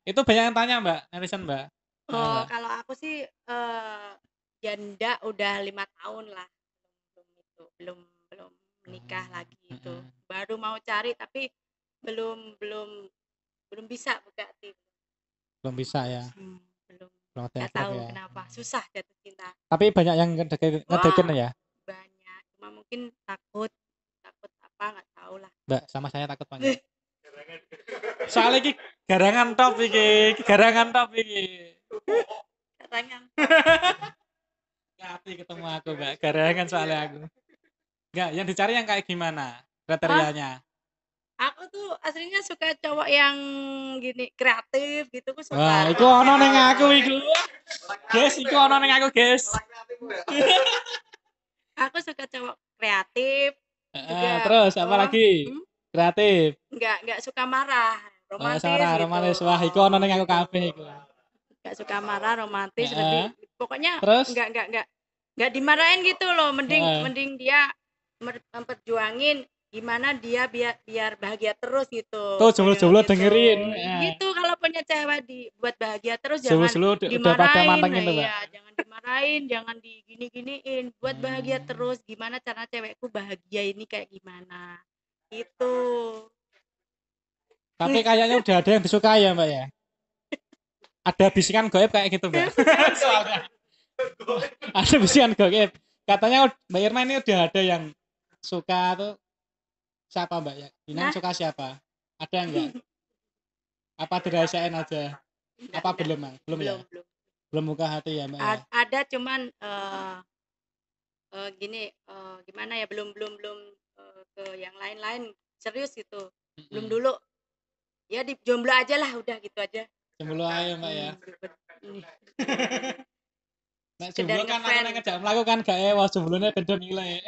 Itu banyak yang tanya Mbak, netizen Mbak. Oh, kalau aku sih janda udah 5 tahun lah. Belum belum menikah lagi itu. Baru mau cari tapi belum belum belum bisa buka hati. Belum bisa ya. Belum. Belum ada Nggak yang tahu ya. kenapa susah jatuh cinta. Tapi banyak yang ngedekin ya. Banyak. Cuma mungkin takut apa nggak tahu lah. Mbak, sama saya takut banyak. Soalnya iki garangan top iki, Garangan. Hati ketemu aku, Mbak. Garangan soalnya aku. Enggak, yang dicari yang kayak gimana? Kriterianya. Aku tuh aslinya suka cowok yang gini kreatif gitu aku suka. Wah, iku ono ning aku iku. Guys, iku ono ning aku, guys. Aku suka cowok kreatif. Juga, terus apa lagi? Kreatif. Enggak suka marah, romantis gitu. Romantis. Wah, iku ono ning aku kabeh iku. Enggak suka marah, romantis, lebih pokoknya terus? enggak dimarahin gitu loh. Mending dia memperjuangin gimana dia biar bahagia terus gitu. Tuh jomblo-jomblo dengerin. Gitu kalau punya cewek buat bahagia terus Jomblo jangan udah pada dimarahin. mantengin tuh, Mbak. Iya, jangan dimarahin, jangan digini-giniin. Buat bahagia terus. Gimana cara cewekku bahagia ini kayak gimana? Itu. Tapi kayaknya udah ada yang disukai ya, Mbak ya. Ada bisikan goib kayak gitu, Mbak. Soalnya ada bisikan goib. Katanya Mbak Irma ini udah ada yang suka tuh siapa Mbak ya? Inang suka siapa? Ada enggak? Apa dirahasiain aja? Apa belum, Bang? Belum ya? Belum buka hati ya, Mbak ya? Ada cuman gini gimana ya belum ke yang lain-lain serius gitu. Belum dulu. Ya di jomblo aja lah udah gitu aja. Jomblo aja, Mbak ya. Nek Sekedar jomblo kan ngefan. aku ngejak melakukan gak ewa jomblonya beda nilai.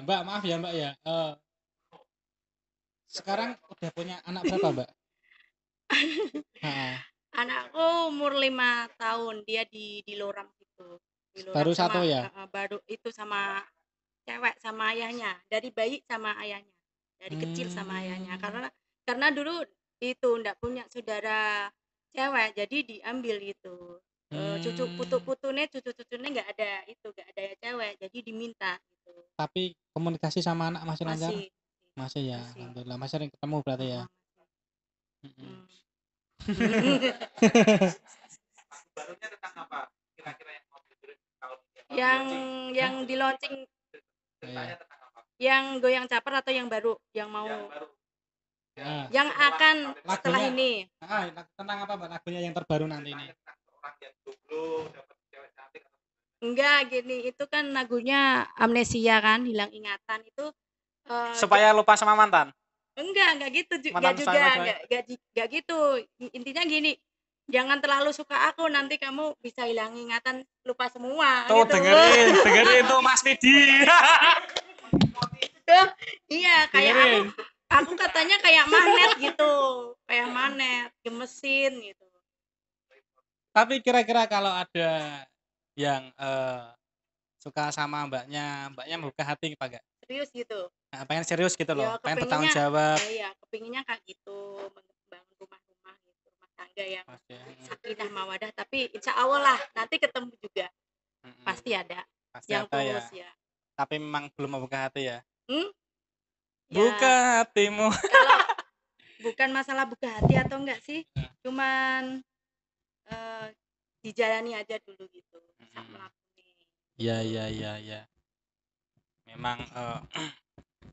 Mbak maaf ya Mbak ya. Sekarang udah punya anak berapa Mbak? Anakku umur 5 tahun, dia di Loram gitu. Di Loram Baru sama satu ya? baru itu sama cewek sama ayahnya, dari bayi sama ayahnya. Dari kecil sama ayahnya. Hmm. Karena dulu itu ndak punya saudara cewek, jadi diambil gitu. Cucu Hmm. putu-putune, cucu-cucunya nggak ada itu, nggak ada cewek, jadi diminta gitu. Tapi komunikasi sama anak masih lancar? Masih, Masih ya, masih. alhamdulillah. Masih sering ketemu berarti ya. Heeh, masih. Mm-mm. Hmm. Barunya tentang apa kira-kira yang mau dikirim tahun ini? yang Hah? di launching Ceritanya Iya. tentang apa? yang goyang caper atau yang baru yang mau Yang baru. Ah, yang akan setelah lagunya ini tentang apa, Mbak? Lagunya yang terbaru nanti ini. Ceritanya tentang orang yang jomblo dapat cewek cantik atau enggak gini itu kan lagunya amnesia kan hilang ingatan itu Supaya lupa sama mantan. enggak gitu enggak Mantan juga saya. enggak gitu intinya gini jangan terlalu suka aku nanti kamu bisa hilang ingatan lupa semua Tuh gitu. dengerin tuh Mas Vidi. Iya kayak Dengerin. aku katanya kayak magnet gitu kayak magnet gemesin gitu. Tapi kira-kira kalau ada yang suka sama mbaknya membuka hati apa enggak? Serius gitu Nah, pengen serius gitu ya loh, pengen bertanggung kepinginnya jawab. iya kepinginnya kayak gitu membangun rumah-rumah gitu rumah tangga yang Mas ya. sakinah mawadah tapi insya Allah lah nanti ketemu juga pasti ada Pasti yang ada ya. tulus ya. Tapi memang belum membuka hati ya. Hmm? Buka Ya hatimu. kalau bukan masalah buka hati atau enggak sih cuman eh, dijalani aja dulu gitu bisa melakoni. Ya. Memang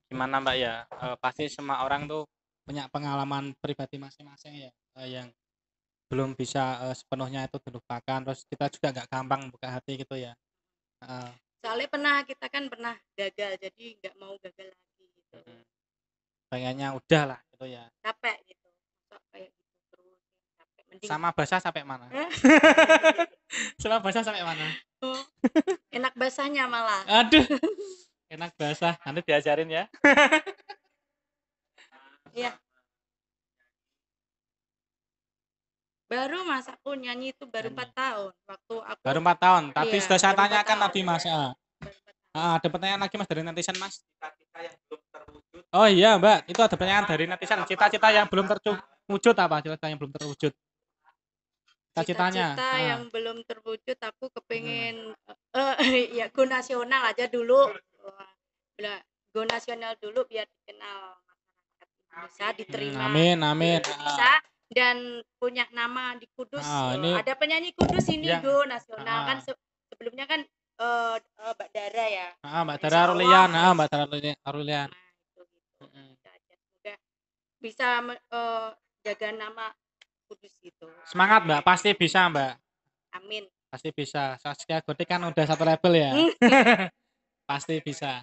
gimana Mbak ya? Pasti semua orang tuh punya pengalaman pribadi masing-masing ya, yang belum bisa sepenuhnya itu dilupakan. Terus kita juga nggak gampang buka hati gitu ya. Heeh. Soalnya kita kan pernah gagal jadi nggak mau gagal lagi gitu Pengennya udah lah gitu ya. capek gitu masa kayak gitu terus capek mending Sama basah sampai mana? Sama basah sampai mana? oh, enak basahnya malah. Aduh, enak basah. Nanti diajarin ya. Iya baru mas aku nyanyi itu baru 4 tahun waktu aku Baru 4 tahun. Tadi iya sudah saya baru 4 tanyakan tahun tadi Mas. baru 4 tahun. Ada pertanyaan lagi Mas dari netizen Mas. cita-cita yang belum terwujud? Oh iya Mbak, itu ada pertanyaan dari netizen. Cita-cita yang belum terwujud apa? Cita-cita yang belum terwujud. Cita-citanya. Cita-cita yang belum terwujud aku kepingin ya go nasional aja dulu. Wah, go nasional dulu biar dikenal masyarakat Indonesia, diterima Amin, di amin. Indonesia dan punya nama di Kudus. Ini Ada penyanyi Kudus ini yang go nasional kan sebelumnya kan Mbak Dara ya. Mbak Insya Dara Allah Rulian, Mbak Dara Rulian. nah, itu gitu. Itu aja. Semoga bisa jaga nama Kudus gitu. Semangat Mbak, pasti bisa Mbak. Amin. Pasti bisa. Saskia Gotik kan udah satu level ya. Pasti bisa.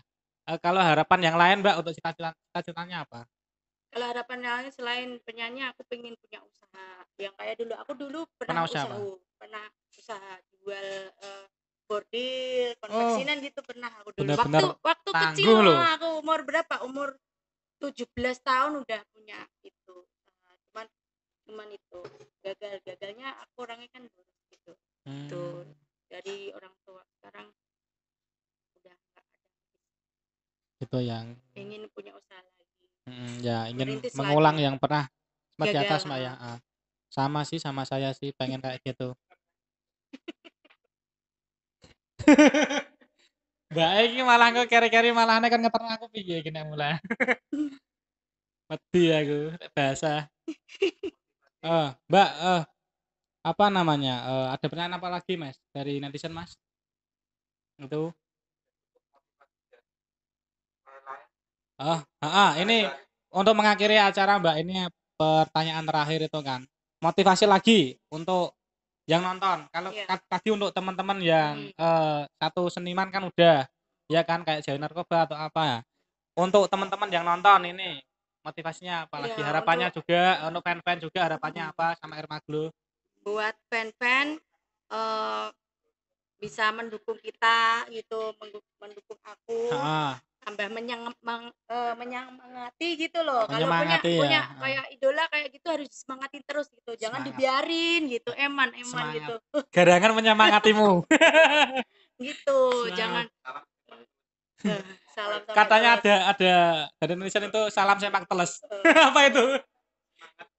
Kalau harapan yang lain Mbak untuk cita-citanya apa? Kalau harapan lain selain penyanyi aku pengen punya usaha yang kayak dulu aku dulu Pernah pernah usaha apa? usaha jual bordil Oh, konveksinan gitu pernah aku dulu bener-bener waktu kecil tangguh loh. aku umur berapa umur 17 tahun udah punya itu cuman itu gagalnya aku orangnya kan boros gitu tuh dari orang tua sekarang udah nggak ada Itu yang ingin punya usaha lagi ya ingin merintis mengulang lagi yang pernah sempat di gagal atas Mbak ya. Sama sih sama saya sih pengen kayak gitu. Mbak iki malah kok keri-keri malahane kan ngeterno aku piye iki nek mulai. Wedi aku bahasa. Mbak, apa namanya? Ada pertanyaan apa lagi Mas dari netizen Mas? Itu. Ini untuk mengakhiri acara Mbak ini pertanyaan terakhir itu kan. Motivasi lagi untuk yang nonton. Kalau tadi untuk teman-teman yang satu seniman kan udah ya kan kayak jauh narkoba atau apa ya. Untuk teman-teman yang nonton ini motivasinya apalagi harapannya juga untuk fan-fan juga harapannya apa sama Irma Glow buat fan-fan bisa mendukung kita gitu mendukung aku tambah menyemangati gitu loh. Kalau Menyemangati punya ya. kayak idola kayak gitu harus disemangatin terus gitu. Jangan Semangat. dibiarin gitu. Eman Semangat. gitu. Garangan menyemangatimu. Gitu. Semangat. Jangan salam sampai Katanya teles. ada dari Indonesia itu salam sepak teles. Apa itu?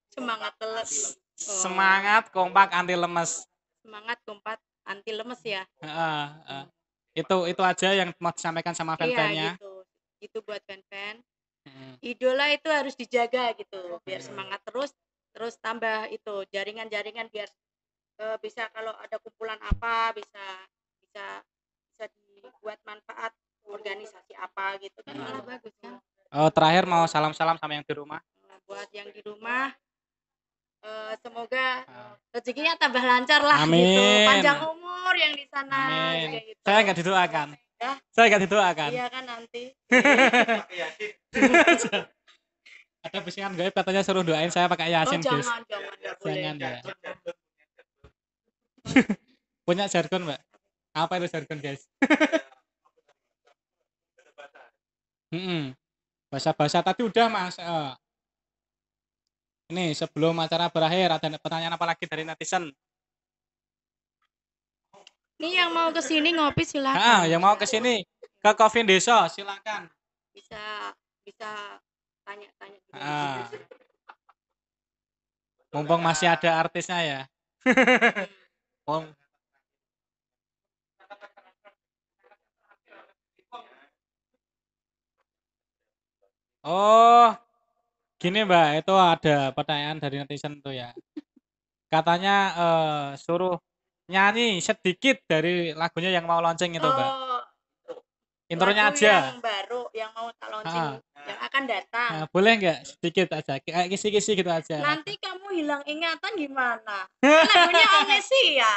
Semangat teles. Semangat, kompak, anti lemes. Semangat, kompak, anti lemes ya. Itu aja yang mau disampaikan sama fan-fannya. Iya gitu. Itu buat fan-fan. Idola itu harus dijaga gitu biar semangat terus tambah itu jaringan-jaringan biar bisa kalau ada kumpulan apa bisa dibuat manfaat organisasi apa gitu kan malah bagus kan. Terakhir mau salam-salam sama yang di rumah. Buat yang di rumah semoga rezekinya tambah lancar lah Amin. gitu, panjang umur yang di sana. Amin. Gitu. Saya nggak didoakan. Ya? Saya nggak didoakan. Iya kan nanti. Ada bisikan gaib katanya suruh doain saya pakai Yasin, guys. Jangan nggak boleh. Jangan ya. Punya jargon, Mbak? Apa itu jargon, guys? Bahasa-bahasa tadi udah, Mas. Ini sebelum acara berakhir ada pertanyaan apa lagi dari netizen? Ini yang mau ke sini ngopi silakan. Yang mau ke sini ke Coffee Desa silakan. Bisa tanya-tanya. Mumpung masih ada artisnya ya. Oh, gini Mbak, itu ada pertanyaan dari netizen tuh ya. Katanya suruh nyanyi sedikit dari lagunya yang mau launching itu Mbak. Intronya aja. Yang baru, yang mau launching, yang akan datang. Boleh nggak sedikit aja, kayak kisi-kisi gitu aja. Nanti kamu hilang ingatan gimana? Lagunya amnesia.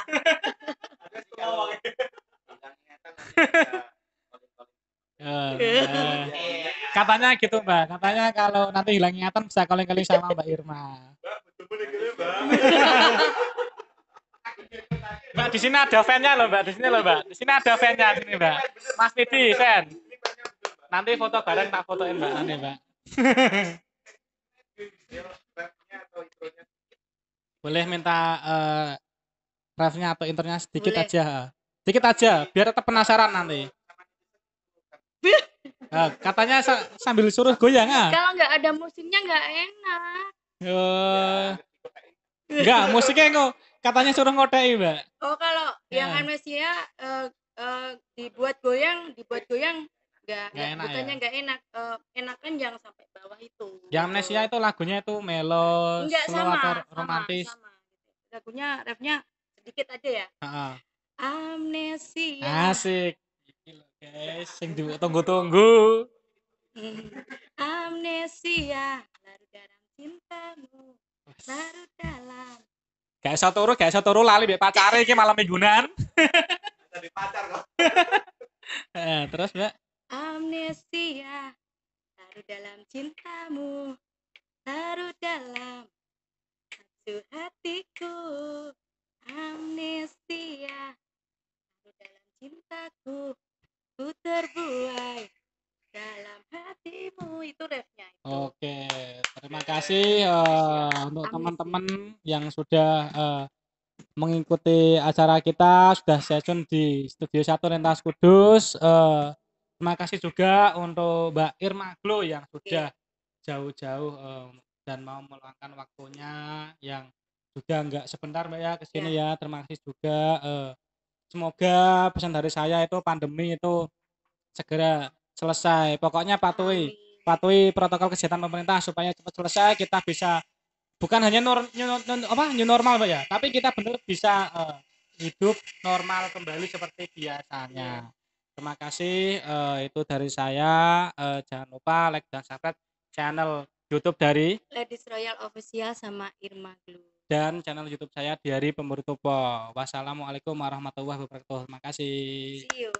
Katanya gitu Mbak, katanya kalau nanti hilang ingatan bisa calling-calling sama Mbak Irma. Mbak di sini ada fan-nya loh Mbak, di sini loh Mbak, di sini ada fan-nya sini Mbak, Mas Nidi fan. Nanti foto bareng tak fotoin Mbak nanti Mbak. Boleh minta refnya atau intronya sedikit aja, biar tetap penasaran nanti. Katanya sambil suruh goyang Kalau nggak ada musiknya nggak enak. Enggak, musiknya kok katanya suruh ngodai Mbak. Oh kalau yang amnesia dibuat goyang nggak bukannya nggak enak, enakan jangan sampai bawah itu. Yang amnesia itu lagunya itu melo, slow atau romantis. Sama. Lagunya refnya sedikit aja ya. Amnesia. Asik. Guys, yang tunggu-tunggu. Amnesia, larut dalam cintamu, larut dalam. Gak iso turu lali mbek pacare iki malam minggunan. Dari pacar kok. Terus, Mbak? Amnesia, larut dalam cintamu, larut dalam hatiku. Amnesia, larut dalam cintaku. Ku terbuai dalam hatimu. Itu refnya itu. Oke, terima kasih untuk teman-teman yang sudah mengikuti acara kita, sudah session di Studio 1 Rentas Kudus. Terima kasih juga untuk Mbak Irma Glo yang sudah jauh-jauh dan mau meluangkan waktunya yang juga enggak sebentar Mbak ya ke sini ya. Terima kasih juga. Semoga pesan dari saya itu pandemi itu segera selesai. Pokoknya patuhi protokol kesehatan pemerintah supaya cepat selesai, kita bisa bukan hanya new normal Pak ya, tapi kita benar bisa hidup normal kembali seperti biasanya. Terima kasih, itu dari saya. Jangan lupa like dan subscribe channel YouTube dari Ladies Royal Official sama Irma Glo. Dan channel YouTube saya Diari Pemburu Topo. Wassalamualaikum warahmatullahi wabarakatuh. Terima kasih. See you.